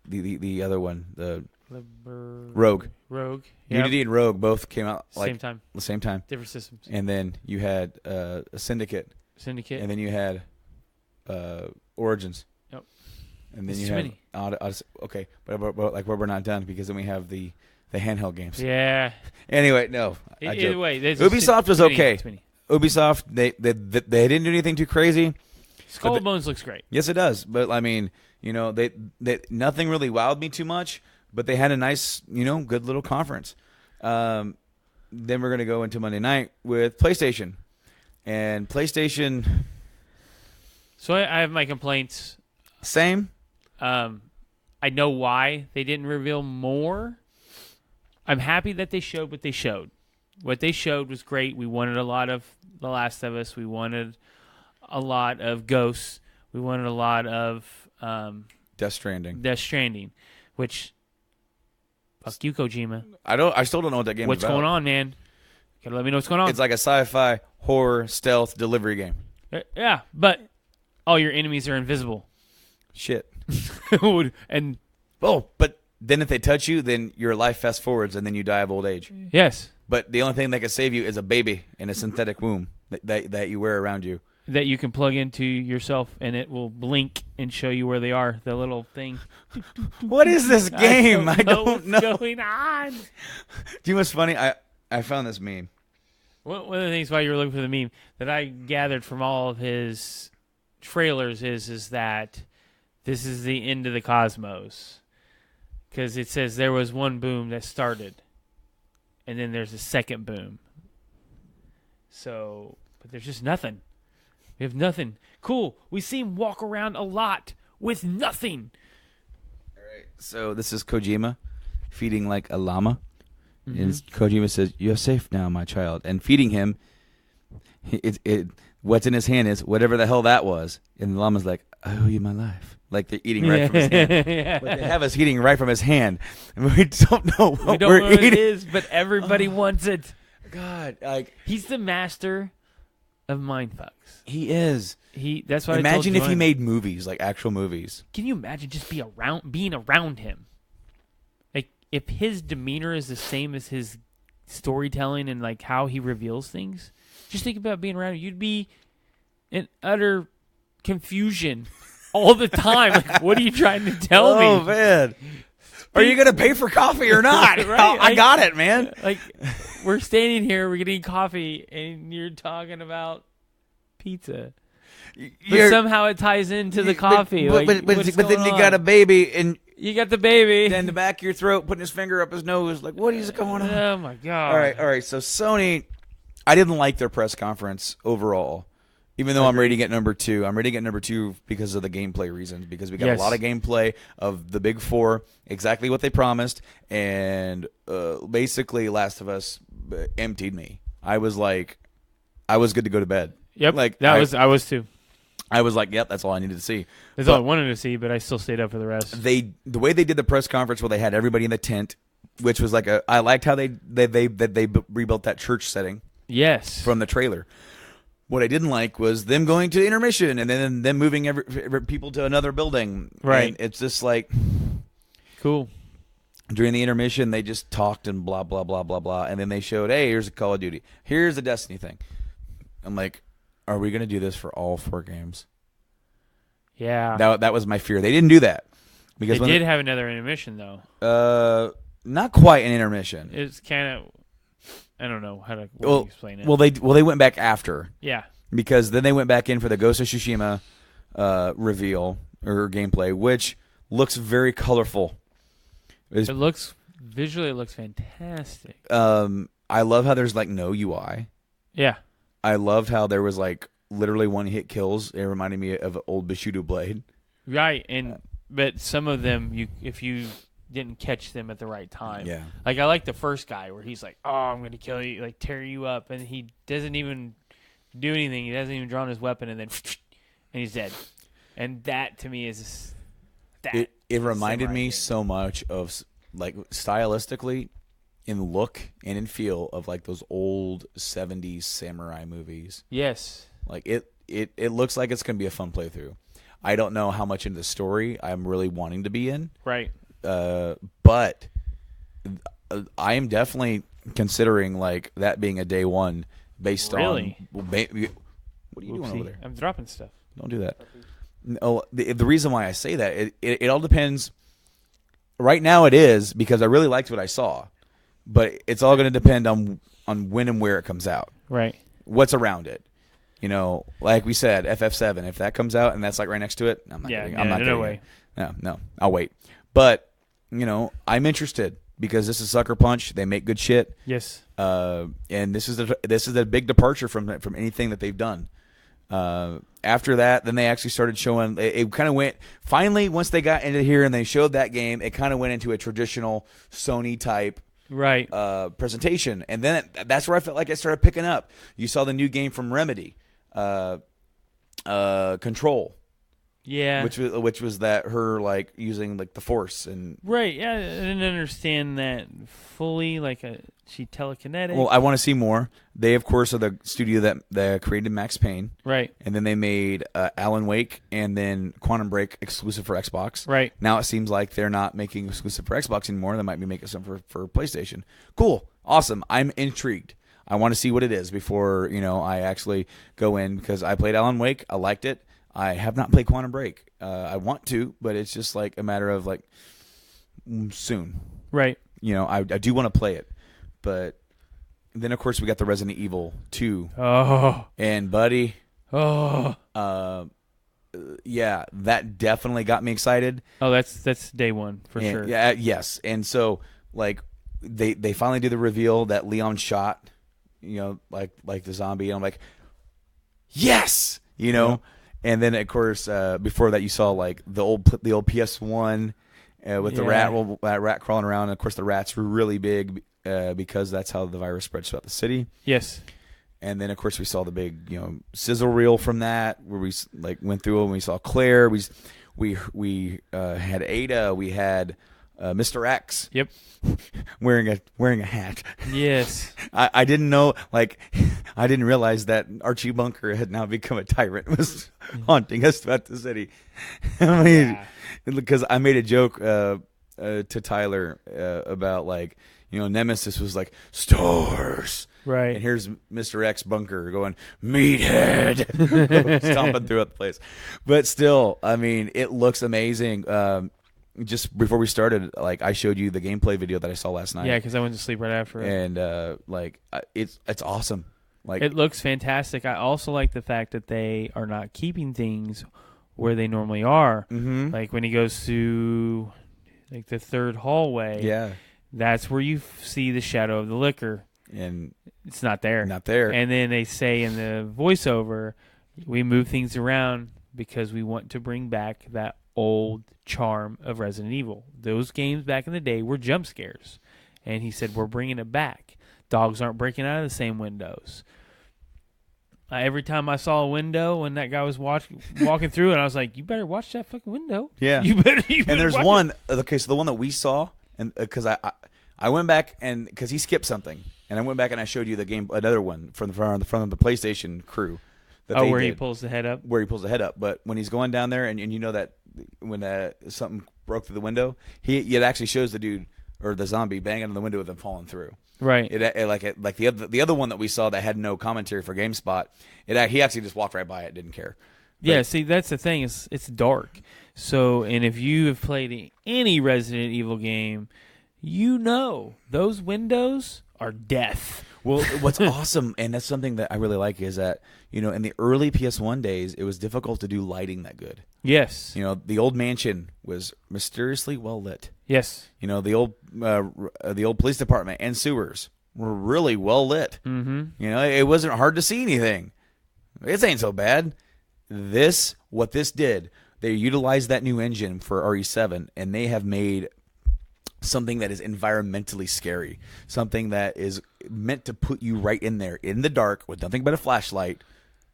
other one, the Rogue. Yep. Unity and Rogue both came out the same time. Different systems. And then you had a Syndicate. And then you had Origins. Yep. And then you had Odyssey. Okay, but we're not done, because then we have the handheld games. Yeah. Anyway, no. Either way, Ubisoft was okay. Ubisoft, they didn't do anything too crazy. Skull and Bones looks great. Yes, it does. But I mean, they nothing really wowed me too much. But they had a nice, good little conference. Then we're going to go into Monday night with PlayStation. And PlayStation... So I have my complaints. Same. I know why they didn't reveal more. I'm happy that they showed what they showed. What they showed was great. We wanted a lot of The Last of Us. We wanted a lot of Ghosts. We wanted a lot of... Death Stranding. Which... Fuck you, Kojima. I still don't know what that game is about. What's going on, man? Gotta let me know what's going on. It's like a sci-fi horror stealth delivery game. Yeah, but all your enemies are invisible. Shit. But then if they touch you, then your life fast forwards, and then you die of old age. Yes. But the only thing that can save you is a baby in a synthetic womb that you wear around you. That you can plug into yourself, and it will blink and show you where they are. The little thing. What is this game? I don't know what's going on. Do you know what's funny? I found this meme. One of the things while you were looking for the meme that I gathered from all of his trailers is that this is the end of the cosmos. Because it says there was one boom that started, and then there's a second boom. So, but there's just nothing. We have nothing. Cool. We see him walk around a lot with nothing. All right. So this is Kojima feeding like a llama. Mm-hmm. And Kojima says, "You're safe now, my child." And feeding him, what's in his hand is whatever the hell that was. And the llama's like, "I owe you my life." Like they're eating right from his hand. Yeah. What they have us eating right from his hand. And we don't know what we're eating. What it is, but everybody wants it. God, like he's the master of mindfucks. He is. That's why. Imagine if he made movies, like actual movies. Can you imagine just being around him? Like if his demeanor is the same as his storytelling and like how he reveals things. Just think about being around him. You'd be in utter confusion all the time. Like, what are you trying to tell me? Oh man. Are you gonna pay for coffee or not? Right? I got it, man. Like, we're standing here, we're getting coffee, and you're talking about pizza. But somehow it ties into the coffee. But then you got a baby, and you got the baby in the back of your throat, putting his finger up his nose. Like, what is going on? Oh my god! All right. So Sony, I didn't like their press conference overall. Even though I'm rating it number 2. I'm rating it number 2 because of the gameplay reasons. Because we got a lot of gameplay of the big 4, exactly what they promised, and basically Last of Us emptied me. I was like, I was good to go to bed. Yep, like I was too. I was like, yep, that's all I needed to see. That's all I wanted to see, but I still stayed up for the rest. The way they did the press conference where they had everybody in the tent which was like I liked how they rebuilt that church setting. Yes. From the trailer. What I didn't like was them going to intermission and then them moving every people to another building. Right. And it's just like cool. During the intermission, they just talked and blah blah blah blah blah, and then they showed, hey, here's a Call of Duty, here's a Destiny thing. I'm like, are we going to do this for all 4 games? Yeah. That was my fear. They didn't do that because they did have another intermission though. Not quite an intermission. It's kind of, I don't know how to explain it. Well, they went back after. Yeah. Because then they went back in for the Ghost of Tsushima reveal or gameplay, which looks very colorful. It looks fantastic. I love how there's like no UI. Yeah. I loved how there was like literally one-hit kills. It reminded me of an old Bushido blade. Right, but some of them, if you didn't catch them at the right time. Yeah. Like I like the first guy where he's like, "Oh, I'm going to kill you," like tear you up, and he doesn't even do anything. He doesn't even draw on his weapon, and then and he's dead. And that to me is that. It reminded me so much of like stylistically, in look and in feel of like those old 70s samurai movies. Yes. Like it looks like it's going to be a fun playthrough. I don't know how much into the story I'm really wanting to be in. Right. But I am definitely considering like that being a day one based on. What are you doing over there? I'm dropping stuff. Don't do that. No, the reason why I say that it all depends. Right now it is because I really liked what I saw, but it's all going to depend on when and where it comes out. Right. What's around it? You know, like we said, FF7. If that comes out and that's like right next to it, I'm not getting. I'm not no way. No, I'll wait. But you know, I'm interested because this is Sucker Punch. They make good shit. Yes. And this is a big departure from anything that they've done. After that, then they actually started showing. It kind of went finally once they got into here and they showed that game. It kind of went into a traditional Sony type presentation, and then that's where I felt like it started picking up. You saw the new game from Remedy, Control. Yeah, which was that her like using like the Force and right. Yeah, I didn't understand that fully. Like she telekinetic. Well, I want to see more. They of course are the studio that created Max Payne, right? And then they made Alan Wake and then Quantum Break exclusive for Xbox. Right now it seems like they're not making exclusive for Xbox anymore. They might be making some for PlayStation. Cool, awesome. I'm intrigued. I want to see what it is before I actually go in because I played Alan Wake. I liked it. I have not played Quantum Break. I want to, but it's just like a matter of like soon. Right. I do want to play it, but then of course we got the Resident Evil 2. Oh. And buddy. Oh. Yeah, that definitely got me excited. Oh, that's day one for sure. Yeah. Yes. And so like they finally do the reveal that Leon shot, like the zombie. And I'm like, yes, Yeah. And then, of course, before that, you saw like the old PS1 with the rat crawling around. And of course, the rats were really big because that's how the virus spreads throughout the city. Yes. And then, of course, we saw the big, sizzle reel from that where we like went through and we saw Claire. We had Ada. We had Mr. X. Yep. wearing a hat. Yes. I didn't know, like, I didn't realize that Archie Bunker had now become a tyrant, was haunting us throughout the city. I mean, because I made a joke to Tyler about, like, Nemesis was like, stars. Right. And here's Mr. X Bunker going, meathead. Stomping throughout the place. But still, I mean, it looks amazing. Just before we started, like I showed you the gameplay video that I saw last night. Yeah, because I went to sleep right after it. And it's awesome. Like it looks fantastic. I also like the fact that they are not keeping things where they normally are. Mm-hmm. Like when he goes to like the third hallway. Yeah, that's where you see the shadow of the liquor, and it's not there. Not there. And then they say in the voiceover, we move things around because we want to bring back that old charm of Resident Evil. Those games back in the day were jump scares. And he said, we're bringing it back. Dogs aren't breaking out of the same windows. Every time I saw a window and that guy was walking through it, I was like, you better watch that fucking window. Yeah. You better and there's one, okay, so the one that we saw, and because I went back and because he skipped something, and I went back and I showed you the game, another one from the front of the PlayStation crew. Where he pulls the head up. Where he pulls the head up, but when he's going down there, and you know that when something broke through the window, it actually shows the dude or the zombie banging on the window with him falling through. Right. Like the other one that we saw that had no commentary for GameSpot. He actually just walked right by it, didn't care. Yeah, see, that's the thing. It's dark. So, and if you have played any Resident Evil game, you know those windows are death. Well, what's awesome, and that's something that I really like, is that, in the early PS1 days, it was difficult to do lighting that good. Yes. The old mansion was mysteriously well lit. Yes. The old police department and sewers were really well lit. Mm-hmm. It wasn't hard to see anything. This ain't so bad. What this did, they utilized that new engine for RE7, and they have made something that is environmentally scary, something that is meant to put you right in there in the dark with nothing but a flashlight.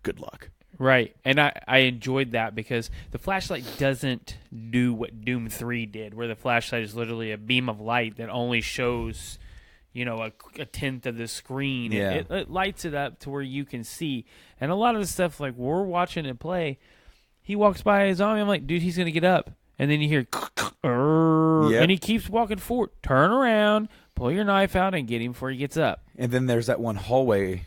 Good luck. Right, and I enjoyed that because the flashlight doesn't do what Doom 3 did, where the flashlight is literally a beam of light that only shows, a tenth of the screen. Yeah. It lights it up to where you can see. And a lot of the stuff, like we're watching it play, he walks by a zombie, I'm like, dude, he's going to get up. And then you hear, and he keeps walking forward. Turn around, pull your knife out, and get him before he gets up. And then there's that one hallway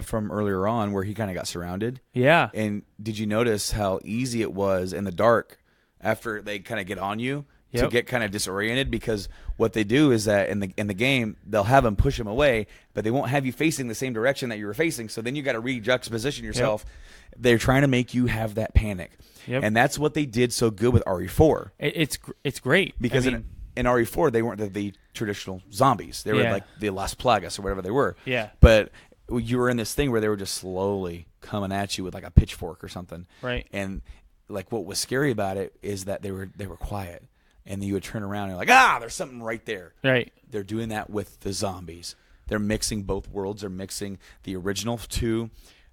from earlier on where he kind of got surrounded. Yeah. And did you notice how easy it was in the dark after they kind of get on you to get kind of disoriented? Because what they do is that in the game, they'll have him push him away, but they won't have you facing the same direction that you were facing. So then you got to re-juxtaposition yourself. Yep. They're trying to make you have that panic. Yep. And that's what they did so good with RE4. It's great. Because in RE4, they weren't the traditional zombies. They were like the Las Plagas or whatever they were. Yeah. But you were in this thing where they were just slowly coming at you with like a pitchfork or something. Right. And like what was scary about it is that they were quiet. And then you would turn around and you're like, there's something right there. Right. They're doing that with the zombies. They're mixing both worlds. They're mixing the original 2.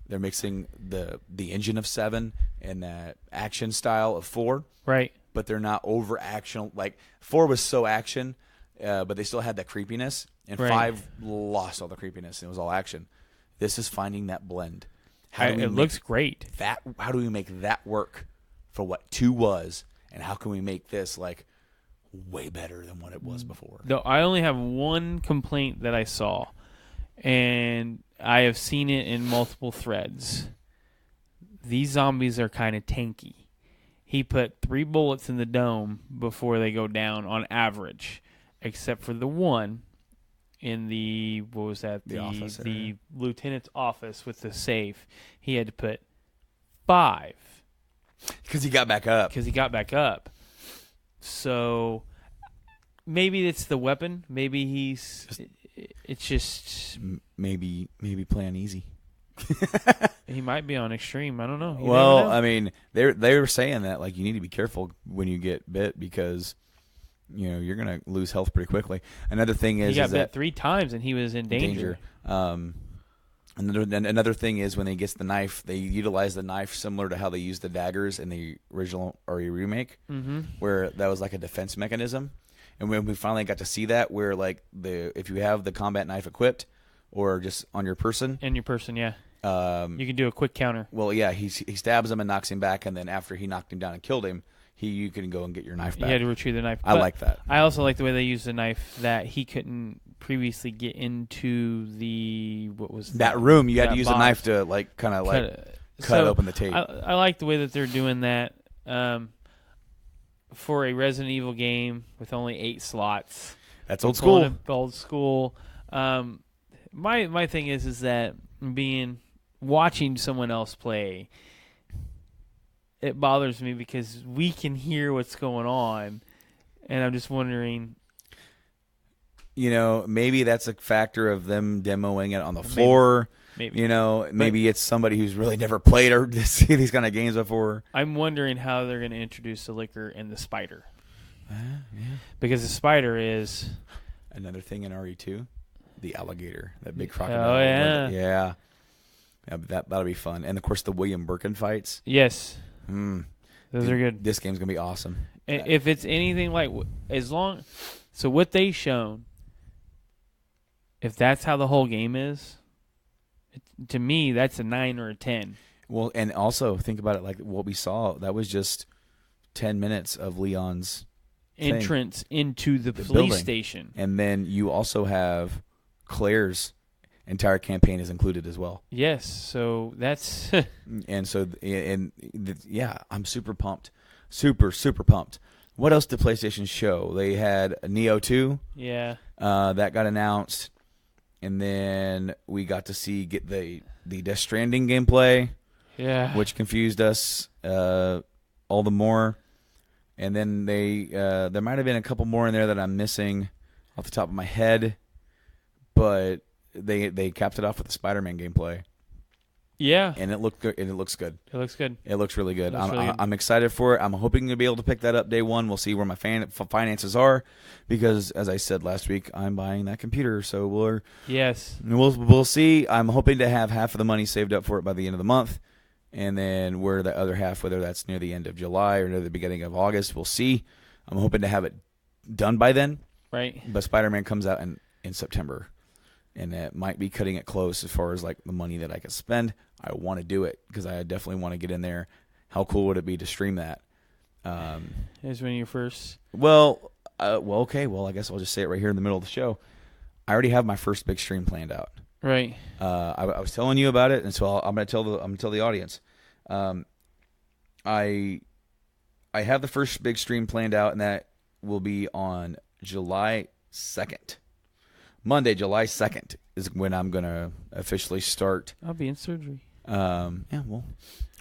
They're mixing the engine of 7 and that action style of 4. Right. But they're not over action. Like 4 was so action, but they still had that creepiness. And 5 lost all the creepiness and it was all action. This is finding that blend. It looks great. How do we make that work for what 2 was? And how can we make this like way better than what it was before? No, I only have one complaint that I saw, and I have seen it in multiple threads. These zombies are kind of tanky. He put 3 bullets in the dome before they go down on average, except for the one in the, what was that? The lieutenant's office with the safe. He had to put 5. Because he got back up. So maybe it's the weapon. Maybe it's just maybe playing easy. He might be on extreme. I don't know. Well, I mean, they were saying that like you need to be careful when you get bit because you're gonna lose health pretty quickly. Another thing is he got bit that 3 times and he was in danger. Another thing is when he gets the knife, they utilize the knife similar to how they used the daggers in the original RE remake, where that was like a defense mechanism. And when we finally got to see that, where like if you have the combat knife equipped or just on your person, you can do a quick counter. Well, yeah, he stabs him and knocks him back, and then after he knocked him down and killed him, you can go and get your knife back. You had to retrieve the knife. I like that. I also like the way they used the knife that he couldn't previously get into that room. You had to use a knife to like kind of like cut open the tape. I like the way that they're doing that for a Resident Evil game with only 8 slots. That's old school. Old school. My thing is that watching someone else play, it bothers me because we can hear what's going on, and I'm just wondering. Maybe that's a factor of them demoing it on the floor. Maybe. Maybe it's somebody who's really never played or seen these kind of games before. I'm wondering how they're going to introduce the liquor and the spider. Because the spider is another thing in RE2, the alligator, that big crocodile. Oh yeah, yeah. That'll be fun, and of course the William Birkin fights. Yes, those are good. This game's gonna be awesome. If it's anything like so what they shown if that's how the whole game is, to me, that's a 9 or a 10. Well, and also think about it like what we saw. That was just 10 minutes of Leon's entrance into the police building. station. And then you also have Claire's entire campaign is included as well. Yes, so that's... yeah, I'm super pumped. Super, super pumped. What else did PlayStation show? They had Neo 2. Yeah. That got announced. And then we got to get the Death Stranding gameplay. Yeah. Which confused us all the more. And then there might have been a couple more in there that I'm missing off the top of my head. But they capped it off with the Spider-Man gameplay. Yeah. And it looked good. It looks good. It looks good. It looks really good. Really good. I'm excited for it. I'm hoping to be able to pick that up day one. We'll see where my finances are, because as I said last week, I'm buying that computer. So we'll see. I'm hoping to have half of the money saved up for it by the end of the month, and then where the other half, whether that's near the end of July or near the beginning of August, we'll see. I'm hoping to have it done by then. Right. But Spider-Man comes out in September. And it might be cutting it close as far as like the money that I could spend. I want to do it because I definitely want to get in there. How cool would it be to stream that? Is when you first... Okay. Well, I guess I'll just say it right here in the middle of the show. I already have my first big stream planned out. Right. I was telling you about it, and so I'm going to tell the audience. I have the first big stream planned out, and that will be on July 2nd. Monday, July 2nd is when I'm going to officially start. I'll be in surgery. Yeah, well,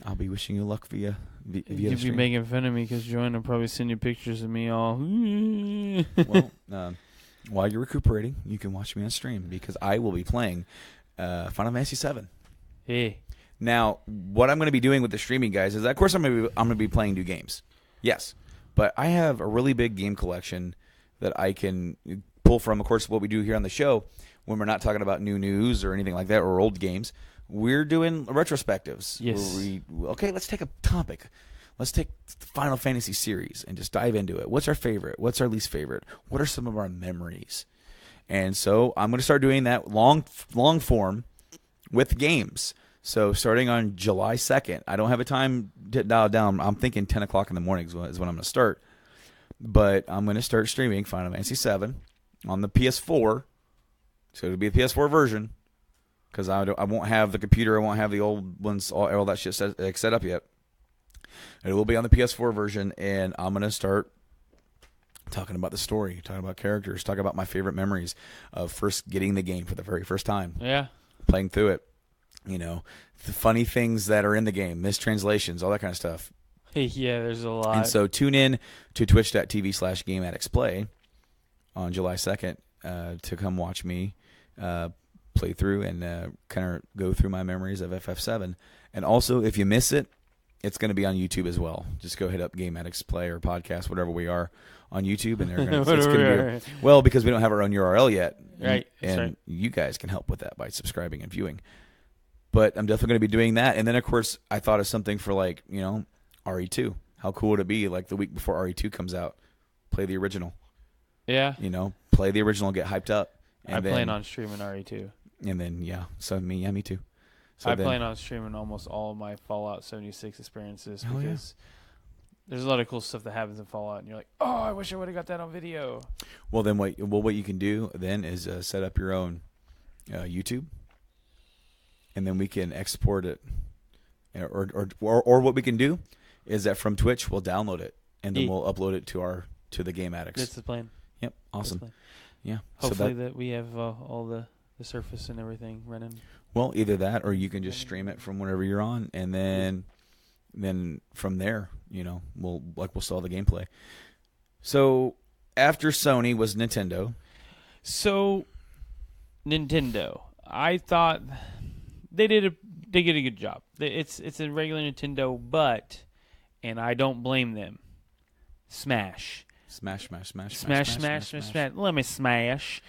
I'll be wishing you luck via You'll be making fun of me because Joanne will probably send you pictures of me all... Well, while you're recuperating, you can watch me on stream because I will be playing Final Fantasy VII. Hey. Now, what I'm going to be doing with the streaming, guys, is that, of course I'm going to be playing new games. Yes. But I have a really big game collection that I can pull from. Of course, what we do here on the show, when we're not talking about new news or anything like that or old games, we're doing retrospectives. Yes. Okay, let's take a topic. Let's take the Final Fantasy series and just dive into it. What's our favorite? What's our least favorite? What are some of our memories? And so I'm going to start doing that long form with games. So starting on July 2nd, I don't have a time to dial down. I'm thinking 10 o'clock in the morning is when I'm going to start. But I'm going to start streaming Final Fantasy VII on the PS4. So it'll be a PS4 version because I won't have the computer. I won't have the old ones, all that shit set up yet. It will be on the PS4 version, and I'm going to start talking about the story, talking about characters, talking about my favorite memories of first getting the game for the very first time. Yeah. Playing through it. You know, the funny things that are in the game, mistranslations, all that kind of stuff. Yeah, there's a lot. And so tune in to twitch.tv/GameAddictsPlay on July 2nd to come watch me play through and kind of go through my memories of FF7. And also, if you miss it, it's going to be on YouTube as well. Just go hit up Game Addicts Play or podcast, whatever we are, on YouTube, and well, because we don't have our own URL yet, right? And right. You guys can help with that by subscribing and viewing. But I'm definitely going to be doing that, and then of course I thought of something for RE2. How cool would it be? Like the week before RE2 comes out, play the original. Yeah. Play the original, get hyped up. And I plan on streaming RE2. And then me too. So I plan on streaming almost all of my Fallout 76 experiences because there's a lot of cool stuff that happens in Fallout, and you're like, oh, I wish I would have got that on video. Well, then what you can do then is set up your own YouTube, and then we can export it, or what we can do is that from Twitch we'll download it and then we'll upload it to the Game Addicts. That's the plan. Yep, awesome. Yeah, hopefully that we have all the Surface and everything running. Well, either that or you can just stream it from whenever you're on, and then from there, we'll sell the gameplay. So after Sony was Nintendo. So Nintendo, I thought they did a good job. It's a regular Nintendo, and I don't blame them. Smash. Let me smash.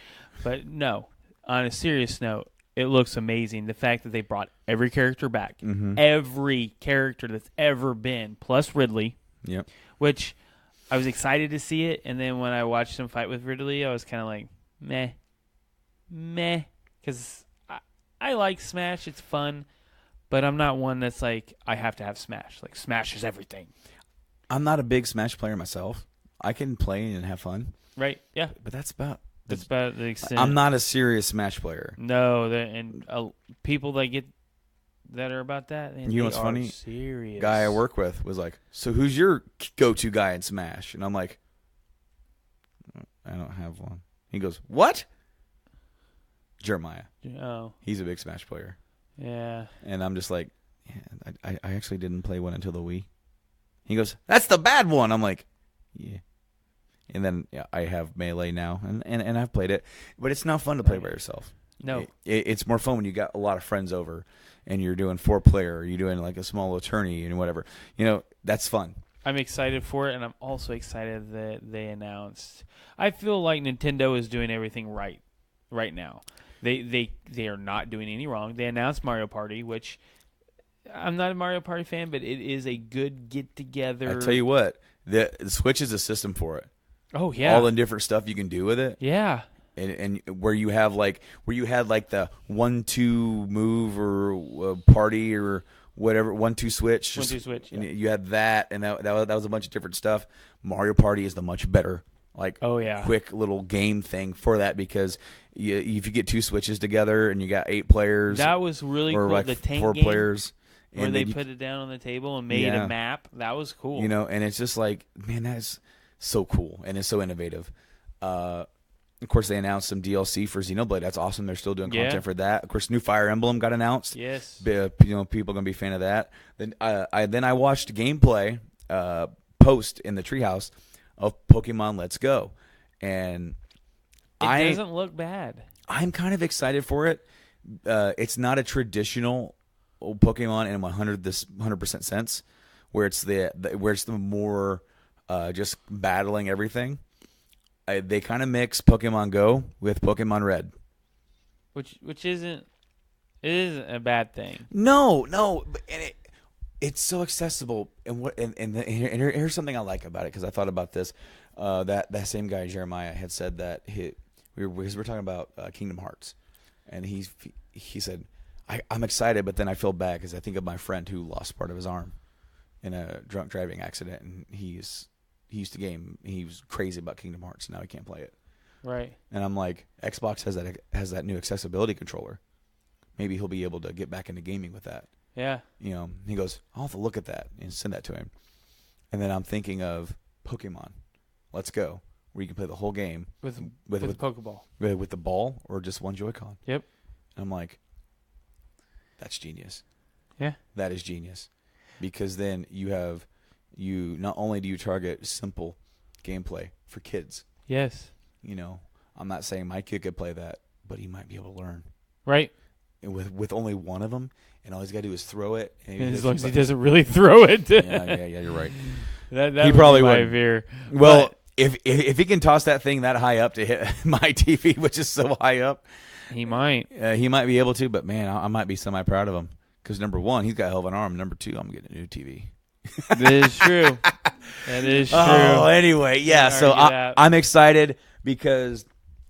But no, on a serious note, it looks amazing. The fact that they brought every character back. Mm-hmm. Every character that's ever been, plus Ridley. Yep. Which I was excited to see it, and then when I watched him fight with Ridley, I was kind of like, meh. meh, because I like Smash. It's fun, but I'm not one that's like I have to have Smash. Like Smash is everything. I'm not a big Smash player myself. I can play and have fun. Right? Yeah. But that's about the extent. I'm not a serious Smash player. No, people that are about that. You know what's funny? Serious. Guy I work with was like, "So who's your go-to guy in Smash?" And I'm like, "I don't have one." He goes, "What?" Jeremiah. Oh. He's a big Smash player. Yeah. And I'm just like, yeah, I actually didn't play one until the Wii. He goes, "That's the bad one." I'm like, yeah. And then I have Melee now, and I've played it. But it's not fun to play by yourself. No. It's more fun when you got a lot of friends over and you're doing 4-player or you're doing like a small attorney and whatever. That's fun. I'm excited for it, and I'm also excited that they announced. I feel like Nintendo is doing everything right now. They are not doing any wrong. They announced Mario Party, which I'm not a Mario Party fan, but it is a good get-together. I tell you what, the Switch is a system for it. Oh, yeah. All the different stuff you can do with it. Yeah. And where you had like the 1-2 move or party or whatever 1-2 switch. 1-2 switch. Yeah. You had that, and that was a bunch of different stuff. Mario Party is the much better quick little game thing for that, because if you get 2 switches together and you got 8 players, that was really or cool. like the tank 4 game, players, where they put it down on the table and made a map. That was cool. And it's just like, man, that is so cool and it's so innovative. Of course, they announced some DLC for Xenoblade. That's awesome. They're still doing content for that. Of course, new Fire Emblem got announced. Yes. People are going to be a fan of that. Then I watched gameplay post in the Treehouse of Pokemon Let's Go, and it doesn't look bad. I'm kind of excited for it. It's not a traditional Pokemon in 100% sense, where it's the more just battling everything. They kind of mix Pokemon Go with Pokemon Red, which isn't a bad thing. No, and it's so accessible. And here's something I like about it, because I thought about this. That same guy Jeremiah had said that we were talking about Kingdom Hearts, and he said, I'm excited, but then I feel bad because I think of my friend who lost part of his arm in a drunk driving accident, and he used to game. He was crazy about Kingdom Hearts. Now he can't play it. Right. And I'm like, Xbox has that new accessibility controller. Maybe he'll be able to get back into gaming with that. Yeah. He goes, I'll have to look at that and send that to him. And then I'm thinking of Pokemon Let's Go, where you can play the whole game with Pokeball, with the ball or just one Joy-Con. Yep. And I'm like, that's genius. Yeah. That is genius, because then you not only do you target simple gameplay for kids. Yes. I'm not saying my kid could play that, but he might be able to learn. Right. And with only one of them, and all he's got to do is throw it. And as long as he doesn't really throw it. Yeah, you're right. That he probably would. Fear. Well, if he can toss that thing that high up to hit my TV, which is so high up, he might. He might be able to, but man, I might be semi-proud of him, because number one, he's got a hell of an arm. Number two, I'm getting a new TV. That is true. That is true. Oh, anyway, yeah. So I'm excited, because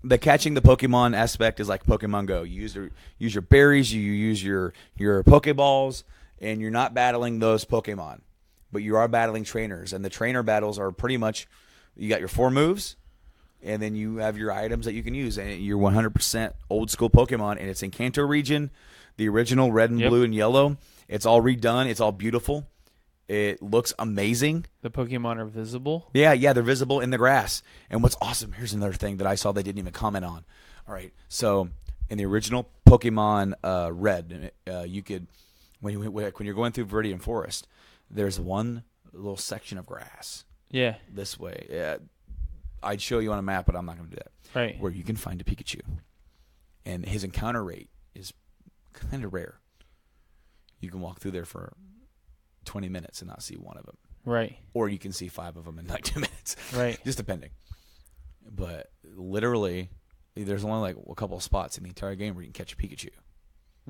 the catching the Pokemon aspect is like Pokemon Go. You use your berries, you use your Pokeballs, and you're not battling those Pokemon, but you are battling trainers. And the trainer battles are pretty much, you got your 4 moves, and then you have your items that you can use. And you're 100% old school Pokemon, and it's in Kanto region, the original red and blue and yellow. It's all redone. It's all beautiful. It looks amazing. The Pokemon are visible? Yeah, they're visible in the grass. And what's awesome, here's another thing that I saw they didn't even comment on. All right, so in the original Pokemon Red, you could, when you're going through Viridian Forest, there's one little section of grass. Yeah. This way. Yeah, I'd show you on a map, but I'm not going to do that. Right. Where you can find a Pikachu. And his encounter rate is kind of rare. You can walk through there for 20 minutes and not see one of them. Right. Or you can see 5 of them in like 2 minutes. Right. Just depending. But literally, there's only like a couple of spots in the entire game where you can catch a Pikachu.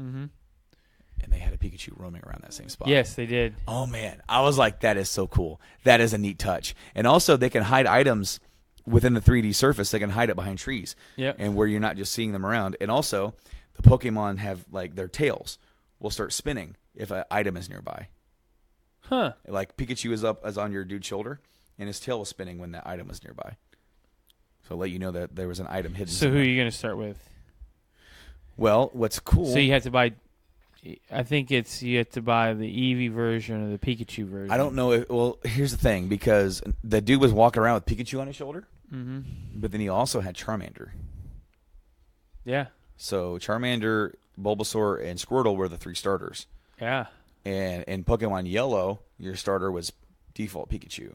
Mm-hmm. And they had a Pikachu roaming around that same spot. Yes, they did. Oh, man. I was like, that is so cool. That is a neat touch. And also, they can hide items within the 3D surface, they can hide it behind trees. Yep. And where you're not just seeing them around. And also, the Pokemon have, like, their tails will start spinning if an item is nearby. Huh. Like, Pikachu is on your dude's shoulder, and his tail was spinning when that item was nearby. So I'll let you know that there was an item hidden. So somewhere. who are you going to start with? Well, what's cool... So you have to buy... I think you have to buy the Eevee version or the Pikachu version. I don't know. Well, here's the thing, because the dude was walking around with Pikachu on his shoulder, but then he also had Charmander. Yeah. So Charmander, Bulbasaur, and Squirtle were the 3 starters. Yeah. And in Pokemon Yellow, your starter was default Pikachu.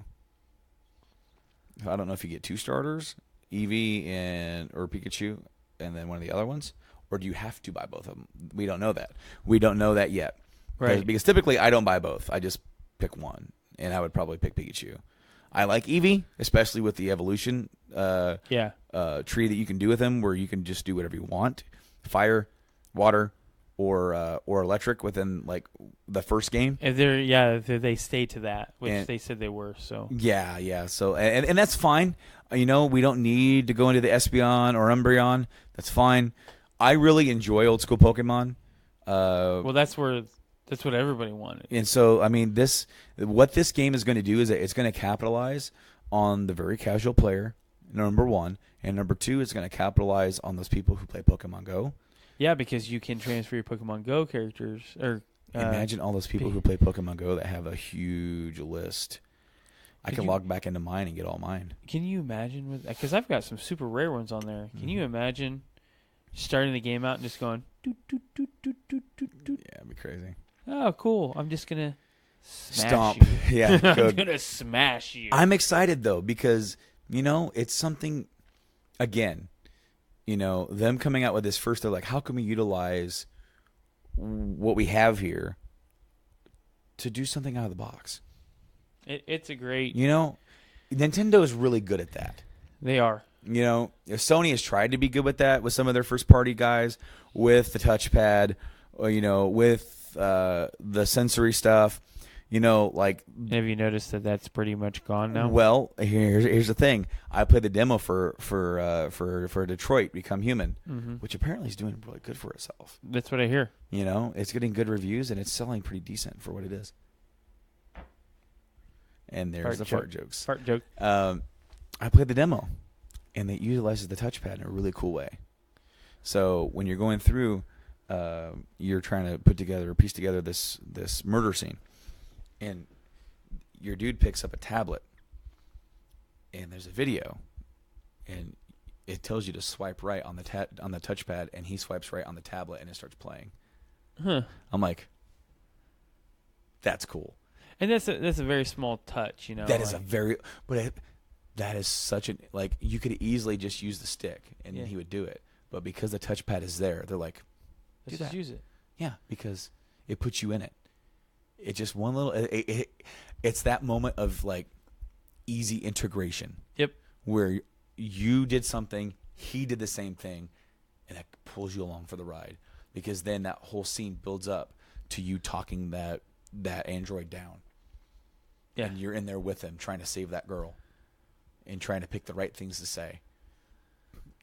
I don't know if you get 2 starters, Eevee or Pikachu, and then one of the other ones. Or do you have to buy both of them? We don't know that. We don't know that yet. Right. Because typically I don't buy both. I just pick one. And I would probably pick Pikachu. I like Eevee, especially with the evolution tree that you can do with him, where you can just do whatever you want. Fire, water, or electric within, like, the first game. If they stay to that, which they said they were. So Yeah. So and that's fine. We don't need to go into the Espeon or Umbreon. That's fine. I really enjoy old school Pokemon. Well, that's what everybody wanted. And so, I mean, what this game is going to do is it's going to capitalize on the very casual player, number one, and number two, it's going to capitalize on those people who play Pokemon Go. Yeah, because you can transfer your Pokemon Go characters. Imagine all those people who play Pokemon Go that have a huge list. I can log back into mine and get all mine. Can you imagine? Because I've got some super rare ones on there. Can you imagine starting the game out and just going doot, doot, doot, doot, doot, doot, doot. Yeah, it'd be crazy. Oh, cool. I'm just going to stomp you. Yeah, I'm going to smash you. I'm excited, though, because, it's something, again, them coming out with this first, they're like, how can we utilize what we have here to do something out of the box? It's a great... Nintendo is really good at that. They are. Sony has tried to be good with that with some of their first-party guys, with the touchpad, with the sensory stuff. Have you noticed that that's pretty much gone now? Well, here's the thing. I played the demo for Detroit Become Human, which apparently is doing really good for itself. That's what I hear. It's getting good reviews and it's selling pretty decent for what it is. And there's fart jokes. Fart joke. I played the demo, and it utilizes the touchpad in a really cool way. So when you're going through, you're trying to piece together this murder scene, and your dude picks up a tablet, and there's a video, and it tells you to swipe right on the touchpad, and he swipes right on the tablet, and it starts playing. Huh. I'm like, that's cool. And that's a very small touch, That is that is such an, you could easily just use the stick and he would do it. But because the touchpad is there, they're like, let's just use it. Yeah, because it puts you in it. It's just one little, it's that moment of, easy integration. Yep. Where you did something, he did the same thing, and that pulls you along for the ride. Because then that whole scene builds up to you talking that android down. Yeah. And you're in there with him trying to save that girl and trying to pick the right things to say,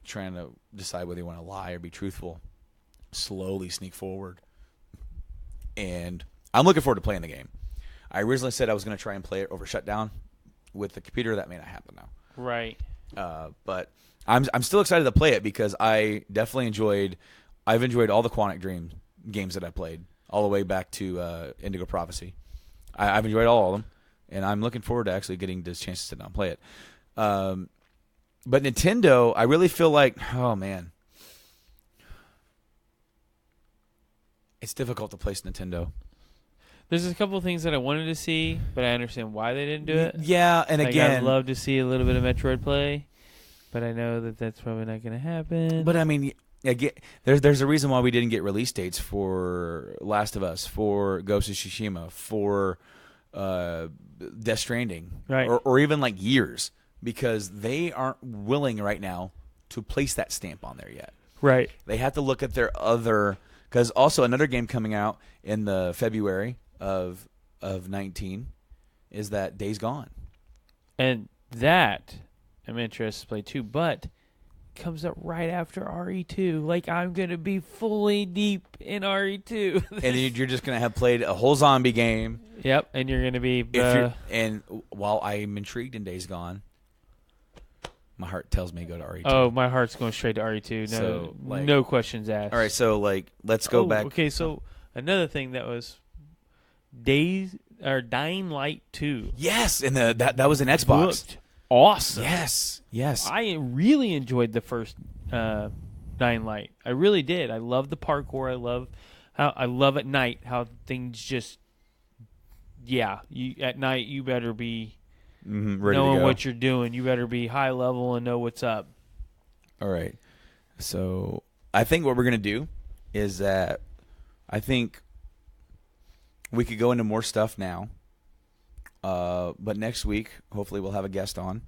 trying to decide whether you want to lie or be truthful, slowly sneak forward. And I'm looking forward to playing the game. I originally said I was going to try and play it over shutdown with the computer. That may not happen now. Right. But I'm still excited to play it because I've enjoyed all the Quantic Dream games that I played all the way back to Indigo Prophecy. I've enjoyed all of them. And I'm looking forward to actually getting this chance to sit down and play it. But Nintendo, I really feel like, oh, man. It's difficult to place Nintendo. There's a couple of things that I wanted to see, but I understand why they didn't do it. Yeah, and again... I'd love to see a little bit of Metroid play, but I know that that's probably not going to happen. But, I mean... Again, there's a reason why we didn't get release dates for Last of Us, for Ghost of Tsushima, for... Death Stranding, right. or even years, because they aren't willing right now to place that stamp on there yet. Right. They have to look at their other, because also another game coming out in the February of 19 is that Days Gone. And that am interested to play too, but it comes up right after RE2. Like, I'm going to be fully deep in RE2. And you're just going to have played a whole zombie game. Yep, and you're going to be... and while I'm intrigued in Days Gone, my heart tells me to go to RE2. Oh, my heart's going straight to RE2. No, so, like, no questions asked. All right, so like let's go back. Okay, so another thing that was Dying Light 2. Yes, and that was an Xbox. Looked awesome. Yes. I really enjoyed the first Dying Light. I really did. I love the parkour. I love at night how things just at night you better be knowing what you're doing. You better be high level and know what's up. All right. So I think what we're going to do is that I think we could go into more stuff now. But next week, hopefully we'll have a guest on,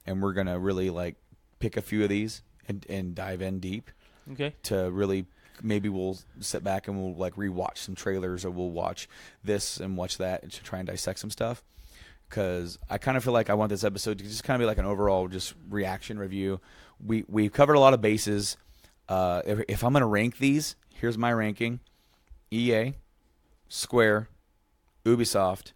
and we're going to really like pick a few of these and dive in deep. Okay. To really, maybe we'll sit back and we'll like rewatch some trailers, or we'll watch this and watch that to try and dissect some stuff. Because I kind of feel like I want this episode to just kind of be like an overall just reaction review. We've covered a lot of bases. If I'm going to rank these, here's my ranking: EA, Square, Ubisoft.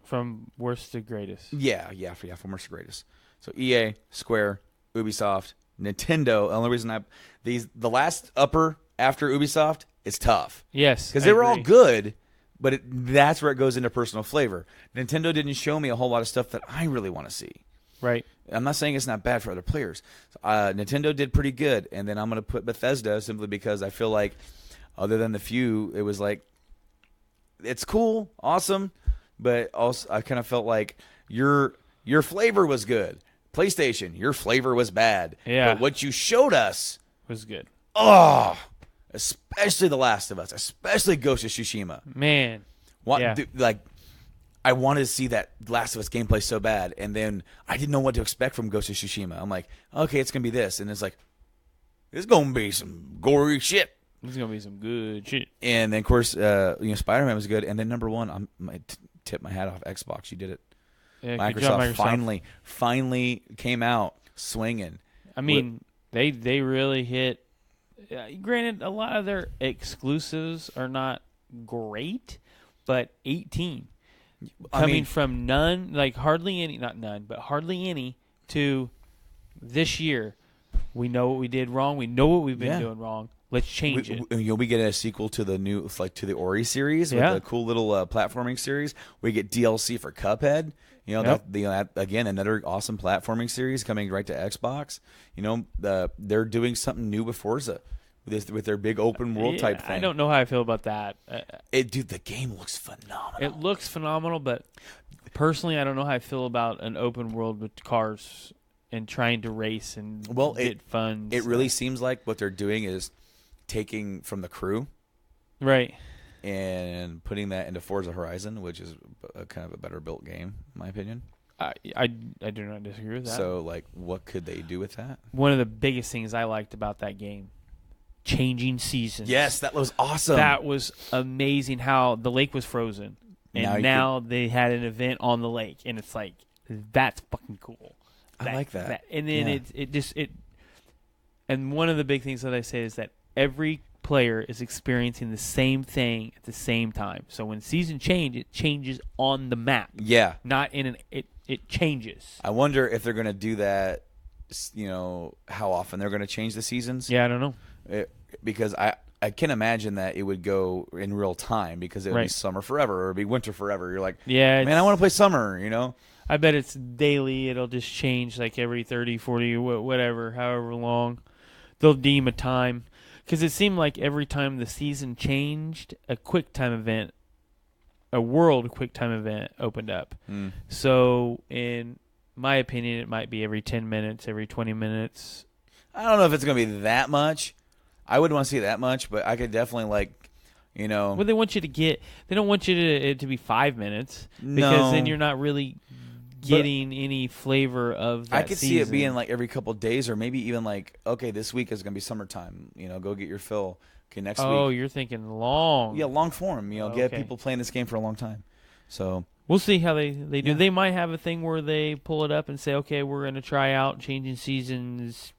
From worst to greatest. Yeah, from worst to greatest. So EA, Square, Ubisoft, Nintendo. The only reason the last upper after Ubisoft is tough. Yes, because they were all good. But that's where it goes into personal flavor. Nintendo didn't show me a whole lot of stuff that I really want to see. Right. I'm not saying it's not bad for other players. Nintendo did pretty good. And then I'm going to put Bethesda simply because I feel like other than the few, it was like, it's cool, awesome. But also I kind of felt like your flavor was good. PlayStation, your flavor was bad. Yeah. But what you showed us was good. Oh, especially The Last of Us, especially Ghost of Tsushima. Man. I wanted to see that Last of Us gameplay so bad, and then I didn't know what to expect from Ghost of Tsushima. I'm like, okay, it's going to be this. And it's like, it's going to be some gory shit. It's going to be some good shit. And then, of course, Spider-Man was good. And then number one, I tip my hat off Xbox. You did it. Yeah, Microsoft finally came out swinging. I mean, they really hit. Granted, a lot of their exclusives are not great, but 18 coming from none, like hardly any, not none, but hardly any to this year. We know what we did wrong. We know what we've been doing wrong. Let's change it. We get a sequel to the new, like to the Ori series with the cool little platforming series. We get DLC for Cuphead. That again, another awesome platforming series coming right to Xbox. They're doing something new with Forza with their big open world type thing. I don't know how I feel about that. Dude, the game looks phenomenal. It looks phenomenal, but personally, I don't know how I feel about an open world with cars and trying to race and get funds. It really seems like what they're doing is taking from the crew, right, and putting that into Forza Horizon, which is a kind of a better built game, in my opinion. I do not disagree with that. So, like, what could they do with that? One of the biggest things I liked about that game, changing seasons. Yes, that was awesome. That was amazing how the lake was frozen, and now they had an event on the lake, and it's like, that's fucking cool. I like that. And then and one of the big things that I say is that every player is experiencing the same thing at the same time. So when season change, it changes on the map. Yeah. Not in it changes. I wonder if they're going to do that, how often they're going to change the seasons. Yeah, I don't know. Because I can imagine that it would go in real time because it would be summer forever or it would be winter forever. You're like, man, I want to play summer, I bet it's daily. It'll just change like every 30, 40, whatever, however long. They'll deem a time. Because it seemed like every time the season changed, a world QuickTime event opened up. Mm. So, in my opinion, it might be every 10 minutes, every 20 minutes. I don't know if it's going to be that much. I wouldn't want to see that much, but I could definitely, Well, they want you to they don't want you to be 5 minutes. Because then you're not really getting any flavor of that I could season. see it being like every couple of days or maybe even like, okay, this week is going to be summertime. Go get your fill. Okay, next week. Oh, you're thinking long. Yeah, long form. Get people playing this game for a long time. So we'll see how they do. Yeah. They might have a thing where they pull it up and say, okay, we're going to try out changing seasons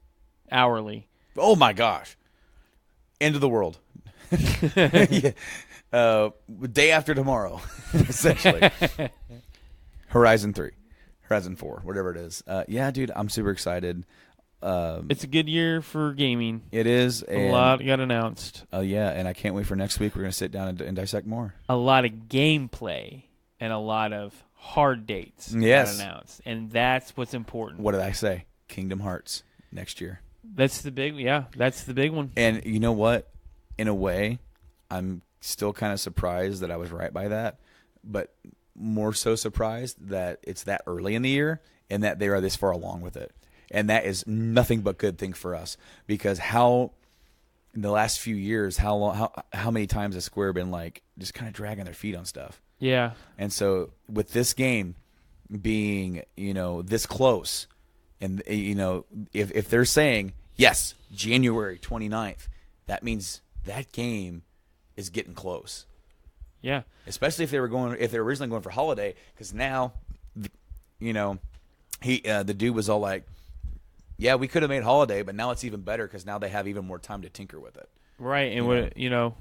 hourly. Oh, my gosh. End of the world. Yeah. Day after tomorrow, essentially. Horizon 3. Horizon 4, whatever it is. Yeah, dude, I'm super excited. It's a good year for gaming. It is. A lot got announced. Yeah, and I can't wait for next week. We're going to sit down and dissect more. A lot of gameplay and a lot of hard dates got announced, and that's what's important. What did I say? Kingdom Hearts next year. That's the big one. And you know what? In a way, I'm still kind of surprised that I was right by that, but more so surprised that it's that early in the year and that they are this far along with it. And that is nothing but good thing for us, because in the last few years, how many times has Square been like just kind of dragging their feet on stuff? Yeah. And so with this game being, this close, and if they're saying yes, January 29th, that means that game is getting close. Yeah. Especially if they were originally going for holiday, because now, the dude was all like, yeah, we could have made holiday, but now it's even better because now they have even more time to tinker with it. Right, and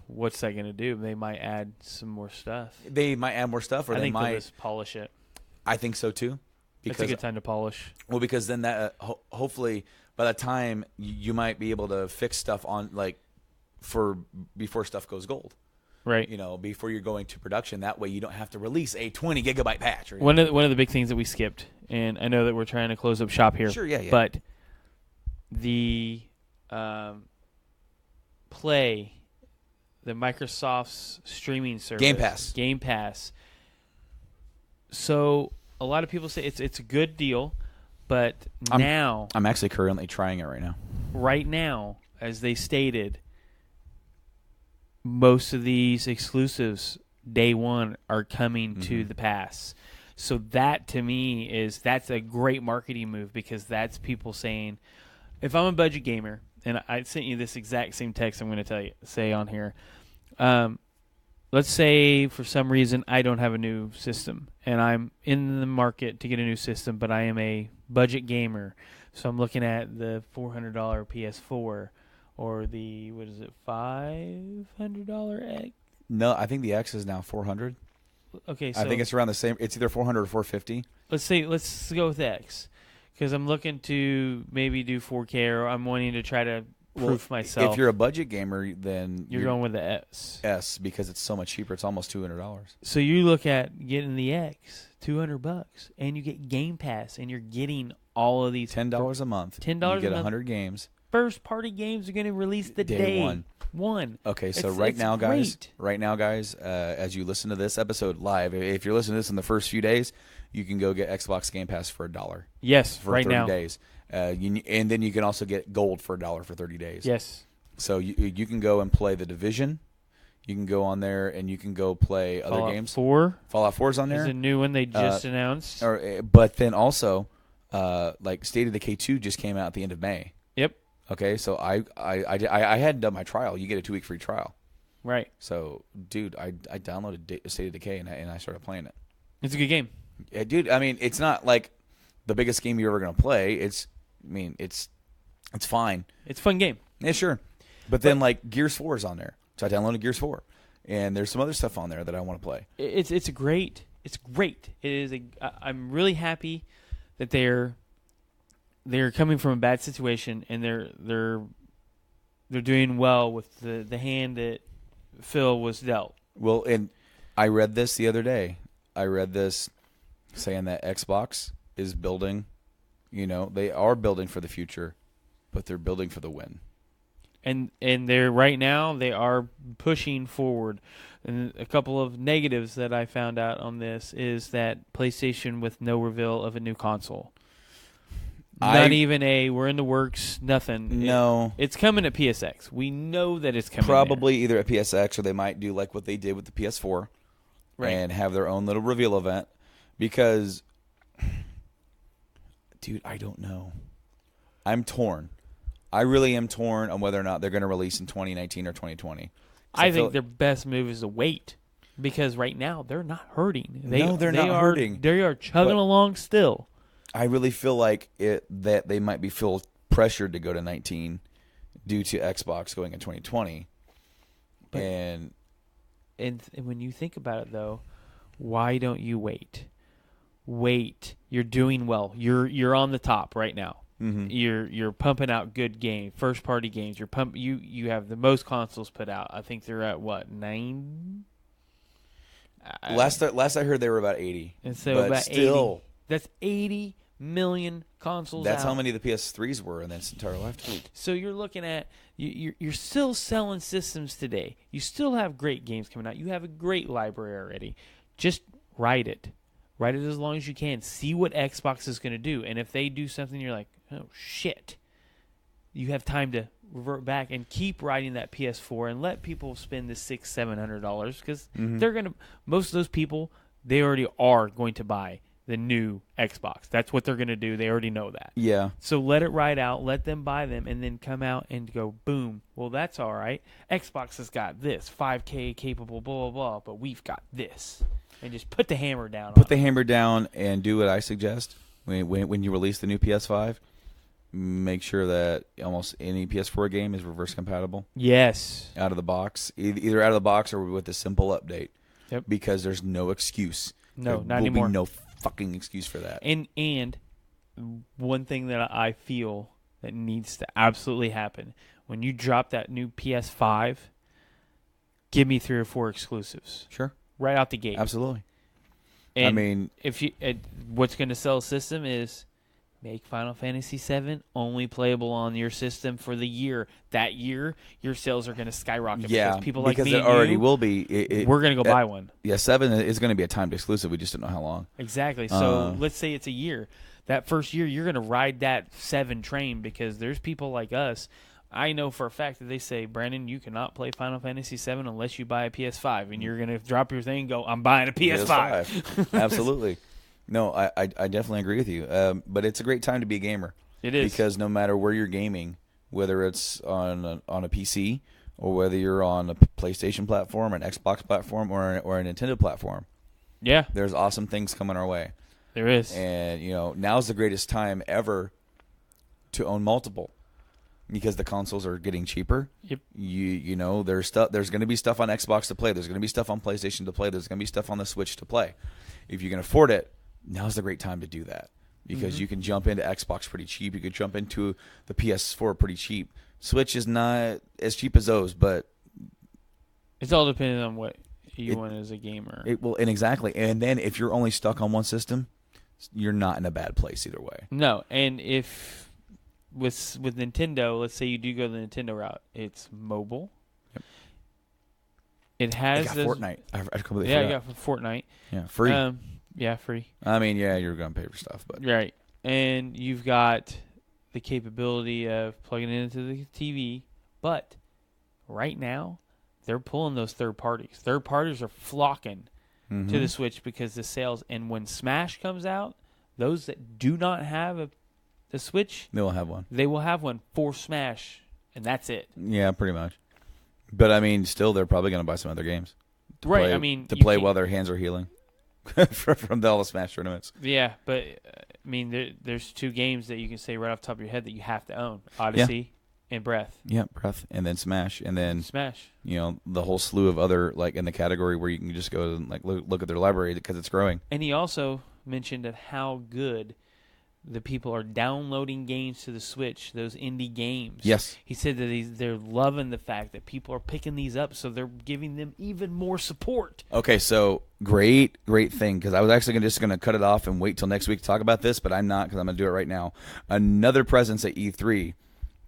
what's that going to do? They might add some more stuff. They might add more stuff, or I they think might they'll just polish it. I think so too. It's a good time to polish. Well, because then that hopefully by that time you might be able to fix stuff on before stuff goes gold. Right. Before you're going to production. That way you don't have to release a 20 gigabyte patch. One of the big things that we skipped, and I know that we're trying to close up shop here. Sure, yeah. But the Play, the Microsoft's streaming service, Game Pass. So a lot of people say it's a good deal, but I'm actually currently trying it right now. Right now, as they stated, most of these exclusives day one are coming to the pass. So that to me that's a great marketing move, because that's people saying, if I'm a budget gamer, and I sent you this exact same text I'm going to say on here. Let's say for some reason I don't have a new system and I'm in the market to get a new system, but I am a budget gamer. So I'm looking at the $400 PS4 or the, $500 X? No, I think the X is now $400. Okay, so I think it's around the same. It's either $400 or $450. Let's go with X, because I'm looking to maybe do 4K, or I'm wanting to try to proof myself. If you're a budget gamer, then you're going with the S. S, because it's so much cheaper. It's almost $200. So you look at getting the X, $200, and you get Game Pass, and you're getting all of these $10 a month. $10 you get 100 games. First party games are going to release the day one. Okay, so right now, guys, as you listen to this episode live, if you're listening to this in the first few days, you can go get Xbox Game Pass for $1. Yes, for right 30 now. days. And then you can also get gold for $1 for 30 days. Yes. So you can go and play The Division. You can go on there and you can go play other games. Fallout 4 is on there. There's a new one they just announced. But then also, like State of Decay 2 just came out at the end of May. Yep. Okay, so I hadn't done my trial. You get a 2-week free trial. Right. So, dude, I downloaded State of Decay and I started playing it. It's a good game. Yeah, dude. I mean, it's not like the biggest game you're ever gonna play. It's fine. It's a fun game. Yeah, sure. But then like Gears 4 is on there, so I downloaded Gears 4, and there's some other stuff on there that I want to play. It's great. It is I'm really happy that they're coming from a bad situation, and they're doing well with the hand that Phil was dealt. Well, and I read this the other day. Saying that Xbox is building, they are building for the future, but they're building for the win. And they're right now they are pushing forward. And a couple of negatives that I found out on this is that PlayStation with no reveal of a new console. Not even we're in the works, nothing. No. It's coming at PSX. We know that it's coming. Probably either at PSX, or they might do like what they did with the PS4, right, and have their own little reveal event. Because, dude, I don't know. I'm torn. I really am torn on whether or not they're going to release in 2019 or 2020. I think their best move is to wait. Because right now they're not hurting. They're not hurting. They are chugging along still. I really feel like that they might be feel pressured to go to 19 due to Xbox going in 2020. And when you think about it, though, why don't you wait? Wait. You're doing well. You're on the top right now. Mm-hmm. You're pumping out good games, first party games. You have the most consoles put out. I think they're at what, 9? Last I heard they were about 80. And so but about still, 80. That's 80 million consoles. That's out. how many the PS3s were in its entire lifetime. So you're looking at you're still selling systems today. You still have great games coming out. You have a great library already. Just write it. Write it as long as you can. See what Xbox is going to do. And if they do something, you're like, oh, shit. You have time to revert back and keep writing that PS4 and let people spend the $600-$700 because they're going to, most of those people, they already are going to buy the new Xbox. That's what they're going to do. They already know that. Yeah. So let it ride out. Let them buy them and then come out and go, boom. Well, that's all right. Xbox has got this, 5K capable, blah, blah, blah, but we've got this. And just put the hammer down. Put the hammer down and do what I suggest. When you release the new PS5, make sure that almost any PS4 game is reverse compatible. Yes. Out of the box. Either out of the box or with a simple update. Yep. Because there's no excuse. No, not anymore. There will be no fucking excuse for that. And one thing that I feel that needs to absolutely happen, when you drop that new PS5, give me 3 or 4 exclusives. Sure. Right out the gate. Absolutely. And I mean, if you what's going to sell a system is make Final Fantasy VII only playable on your system for the year. That year, your sales are going to skyrocket because people like me it already will be. We're going to go buy one. Yeah, 7 is going to be a timed exclusive. We just don't know how long. Exactly. So let's say it's a year. That first year, you're going to ride that 7 train because there's people like us. I know for a fact that they say, Brandon, you cannot play Final Fantasy VII unless you buy a PS5. And you're going to drop your thing and go, I'm buying a PS5. Absolutely. No, I definitely agree with you. But it's a great time to be a gamer. It is. Because no matter where you're gaming, whether it's on a PC or whether you're on a PlayStation platform, an Xbox platform, or a Nintendo platform, yeah, there's awesome things coming our way. There is. And, now's the greatest time ever to own multiple. Because the consoles are getting cheaper. Yep. There's going to be stuff on Xbox to play. There's going to be stuff on PlayStation to play. There's going to be stuff on the Switch to play. If you can afford it, now's the great time to do that. Because you can jump into Xbox pretty cheap. You could jump into the PS4 pretty cheap. Switch is not as cheap as those, but it's all dependent on what you want as a gamer. And exactly. And then if you're only stuck on one system, you're not in a bad place either way. No, and if with Nintendo, let's say you do go the Nintendo route, it's mobile. Yep. It has Fortnite. I completely forgot. I got Fortnite. Yeah, free. Free. I mean, yeah, you're going to pay for stuff, but right. And you've got the capability of plugging it into the TV, but right now they're pulling those third parties. Third parties are flocking to the Switch because the sales. And when Smash comes out, those that do not have the Switch, they will have one. They will have one for Smash, and that's it. Yeah, pretty much. But I mean, still, they're probably going to buy some other games, right? To play while their hands are healing from all the Smash tournaments. Yeah, but I mean, there's 2 games that you can say right off the top of your head that you have to own: Odyssey and Breath. Yeah, Breath, and then Smash, and then Smash. The whole slew of other in the category where you can just go and look at their library because it's growing. And he also mentioned that how good the people are downloading games to the Switch, those indie games. Yes. He said that they're loving the fact that people are picking these up, so they're giving them even more support. Okay, so great thing, because I was actually just going to cut it off and wait till next week to talk about this, but I'm not, because I'm going to do it right now. Another presence at E3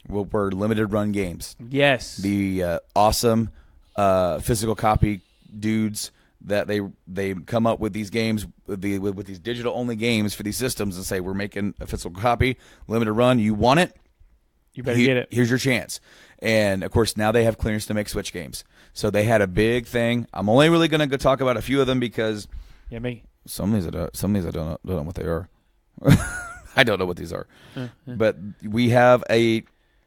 were limited run games. Yes. The awesome physical copy dudes that they come up with these games with these digital only games for these systems and say, we're making a physical copy, limited run. You want it? You better get it. Here's your chance. And of course, now they have clearance to make Switch games. So they had a big thing. I'm only really going to go talk about a few of them because some of these I don't know what they are. I don't know what these are. But we have a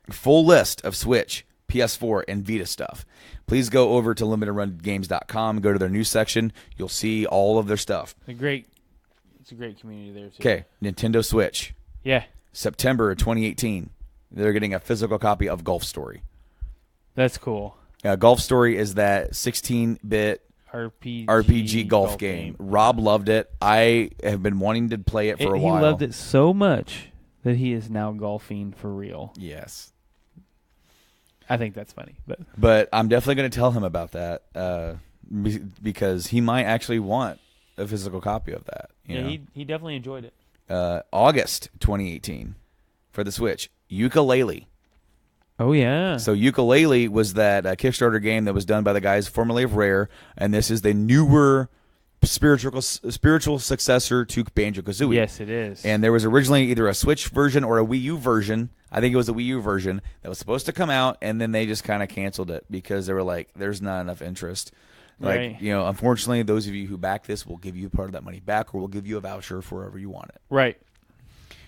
full list of Switch, PS4, and Vita stuff. Please go over to limitedrungames.com, go to their news section. You'll see all of their stuff. It's a great community there, too. Okay, Nintendo Switch. Yeah. September of 2018. They're getting a physical copy of Golf Story. That's cool. Golf Story is that 16-bit RPG golf game. Rob loved it. I have been wanting to play it for a while. He loved it so much that he is now golfing for real. Yes. I think that's funny. But I'm definitely going to tell him about that because he might actually want a physical copy of that. You know? He definitely enjoyed it. August 2018 for the Switch. Yooka-Laylee. Oh, yeah. So Yooka-Laylee was that Kickstarter game that was done by the guys formerly of Rare, and this is the newer spiritual successor to Banjo-Kazooie. Yes, it is. And there was originally either a Switch version or a Wii U version. I think it was a Wii U version that was supposed to come out, and then they just kind of canceled it because they were like, there's not enough interest. Like, right. Unfortunately, those of you who back this will give you part of that money back, or we'll give you a voucher for wherever you want it. Right.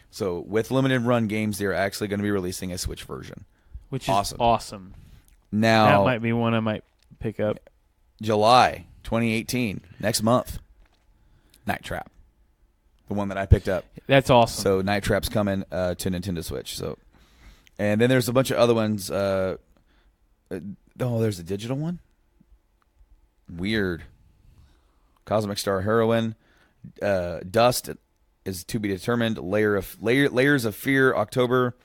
So with Limited Run Games, they're actually going to be releasing a Switch version. Which is awesome. Now, that might be one I might pick up. July 2018, next month, Night Trap. The one that I picked up. That's awesome. So Night Trap's coming to Nintendo Switch. So, and then there's a bunch of other ones. There's a digital one. Weird. Cosmic Star Heroine. Dust is to be determined. Layers of Fear, October.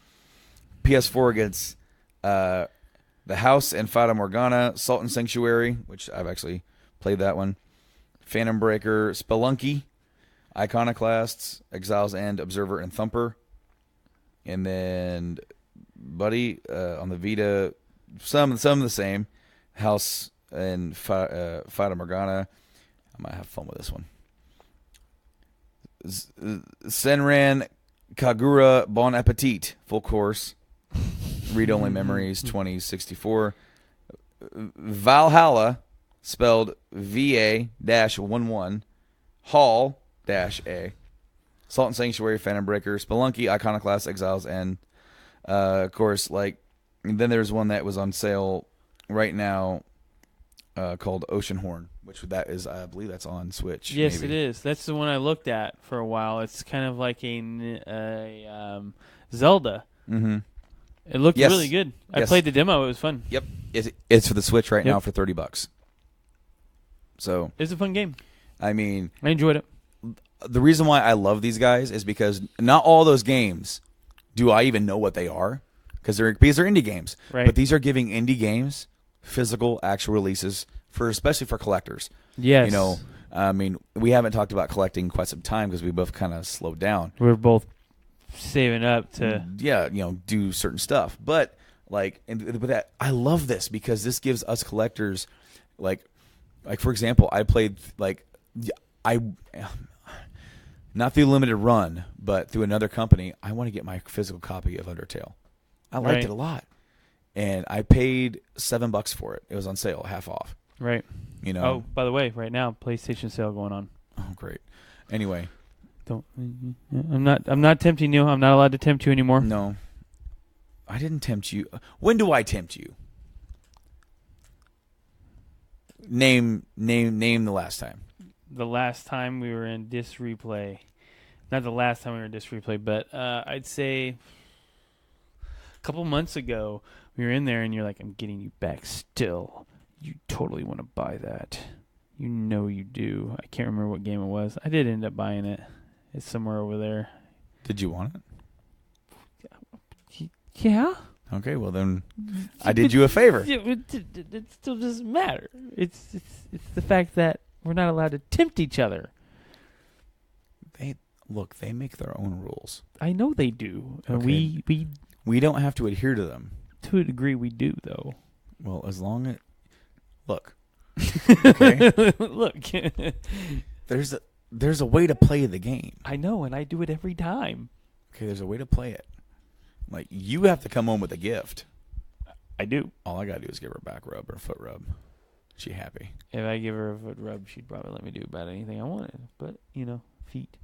PS4 gets The House and Fata Morgana, Salt and Sanctuary, which I've actually played that one. Phantom Breaker, Spelunky, Iconoclasts, Exile's End, Observer, and Thumper. And then, Buddy, on the Vita, some of the same. House and Fata Morgana. I might have fun with this one. Senran Kagura Bon Appetit, full course. Read-only memories, 2064. Valhalla, spelled VA-11, Hall-A. Salt and Sanctuary, Phantom Breaker, Spelunky, Iconoclast, Exiles, and of course, then there's one that was on sale right now called Ocean Horn, which I believe that's on Switch. Yes, maybe. it is. That's the one I looked at for a while. It's kind of like a Zelda. Mm-hmm. It looked really good. I played the demo. It was fun. Yep. It's for the Switch right now for $30. So it's a fun game. I mean, I enjoyed it. The reason why I love these guys is because not all those games do I even know what they are because they're indie games. Right. But these are giving indie games physical, actual releases especially for collectors. Yes. I mean, we haven't talked about collecting quite some time because we both kind of slowed down. We're both saving up to do certain stuff. But with that, I love this because this gives us collectors like for example, I played not through Limited Run, but through another company. I want to get my physical copy of Undertale. I liked it a lot, and I paid $7 for it. It was on sale, half off. Right. Oh, by the way, right now, PlayStation sale going on. Oh, great. Anyway, I'm not tempting you. I'm not allowed to tempt you anymore. No, I didn't tempt you. When do I tempt you? Name the last time. The last time we were in Disc Replay. Not the last time we were in Disc Replay, but I'd say a couple months ago we were in there and you're like, I'm getting you back still. You totally want to buy that. You know you do. I can't remember what game it was. I did end up buying it. It's somewhere over there. Did you want it? Yeah. Okay, well then I did you a favor. It still doesn't matter. It's the fact that we're not allowed to tempt each other. They make their own rules. I know they do. Okay. We don't have to adhere to them. To a degree we do, though. Well, as long as... Look. Okay? Look. There's a way to play the game. I know, and I do it every time. Okay, there's a way to play it. You have to come home with a gift. I do. All I got to do is give her a back rub or a foot rub. She happy. If I give her a foot rub, she'd probably let me do about anything I wanted. But, feet.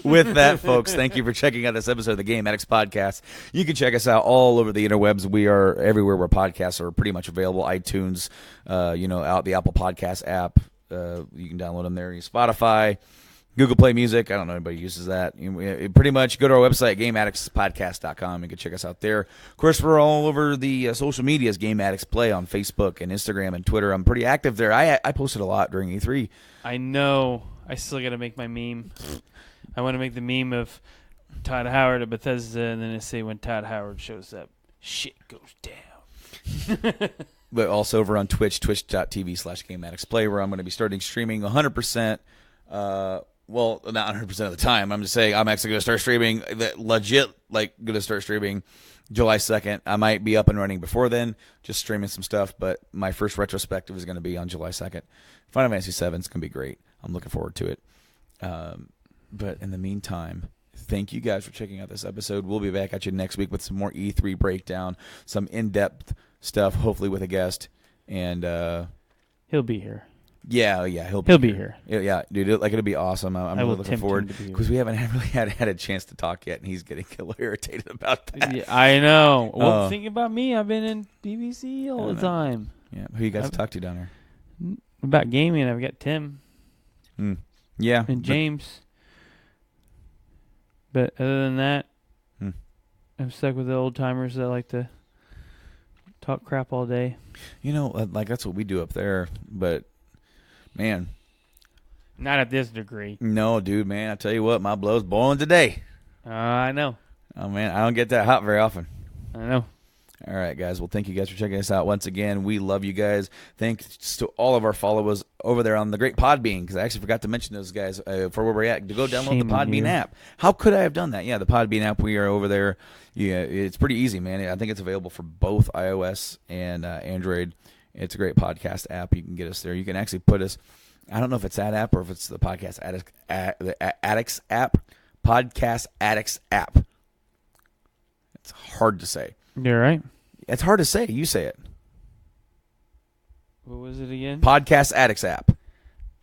with that, folks, thank you for checking out this episode of the Game Addicts Podcast. You can check us out all over the interwebs. We are everywhere where podcasts are pretty much available. iTunes, out the Apple Podcast app. You can download them there. Spotify, Google Play Music. I don't know anybody uses that. Pretty much go to our website, GameAddictsPodcast.com. You can check us out there. Of course, we're all over the social medias. Game Addicts Play on Facebook and Instagram and Twitter. I'm pretty active there. I posted a lot during E3. I know. I still got to make my meme. I want to make the meme of Todd Howard at Bethesda, and then I say when Todd Howard shows up, shit goes down. But also over on Twitch, twitch.tv/GameAddictsPlay, where I'm going to be starting streaming 100%. Well, not 100% of the time. I'm just saying I'm actually going to start streaming, legit, going to start streaming July 2nd. I might be up and running before then, just streaming some stuff, but my first retrospective is going to be on July 2nd. Final Fantasy VII is going to be great. I'm looking forward to it. But in the meantime, thank you guys for checking out this episode. We'll be back at you next week with some more E3 breakdown, some in-depth stuff, hopefully with a guest. And he'll be here. Yeah, he'll be here. Yeah, dude, it'll be awesome. I'm really looking forward because we haven't really had a chance to talk yet, and he's getting a little irritated about that. Yeah, I know. Well, think about me. I've been in BBC all the time. Yeah, who you guys talk to down there? About gaming, I've got Tim. Yeah, and James. But other than that, I'm stuck with the old timers that like to talk crap all day. That's what we do up there, but. Man. Not at this degree. No, dude, man. I tell you what, my blow's boiling today. I know. Oh, man. I don't get that hot very often. I know. All right, guys. Well, thank you guys for checking us out once again. We love you guys. Thanks to all of our followers over there on the great Podbean, because I actually forgot to mention those guys for where we're at. To go download the Podbean app. How could I have done that? Yeah, the Podbean app. We are over there. Yeah, it's pretty easy, man. I think it's available for both iOS and Android. It's a great podcast app. You can get us there. You can actually put us. I don't know if it's that app or if it's the Podcast Addicts app. Podcast Addicts app. It's hard to say. You're right. It's hard to say. You say it. What was it again? Podcast Addicts app.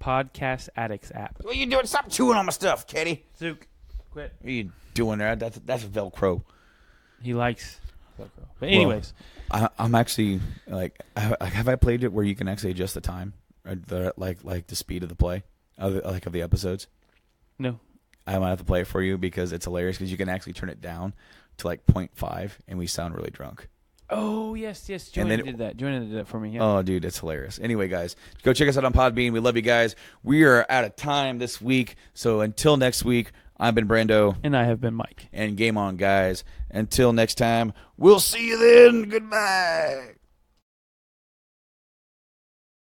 Podcast Addicts app. What are you doing? Stop chewing on my stuff, Katie. Zook, quit. What are you doing there? That's Velcro. He likes Velcro. But anyways. Well, I'm actually, have I played it where you can actually adjust the time? Or the speed of the play? Of the episodes? No. I might have to play it for you because it's hilarious because you can actually turn it down to 0.5 and we sound really drunk. Oh, yes. Joanna did that. Joanna did that for me. Yeah. Oh, dude, it's hilarious. Anyway, guys, go check us out on Podbean. We love you guys. We are out of time this week. So until next week, I've been Brando. And I have been Mike. And game on, guys. Until next time, we'll see you then. Goodbye.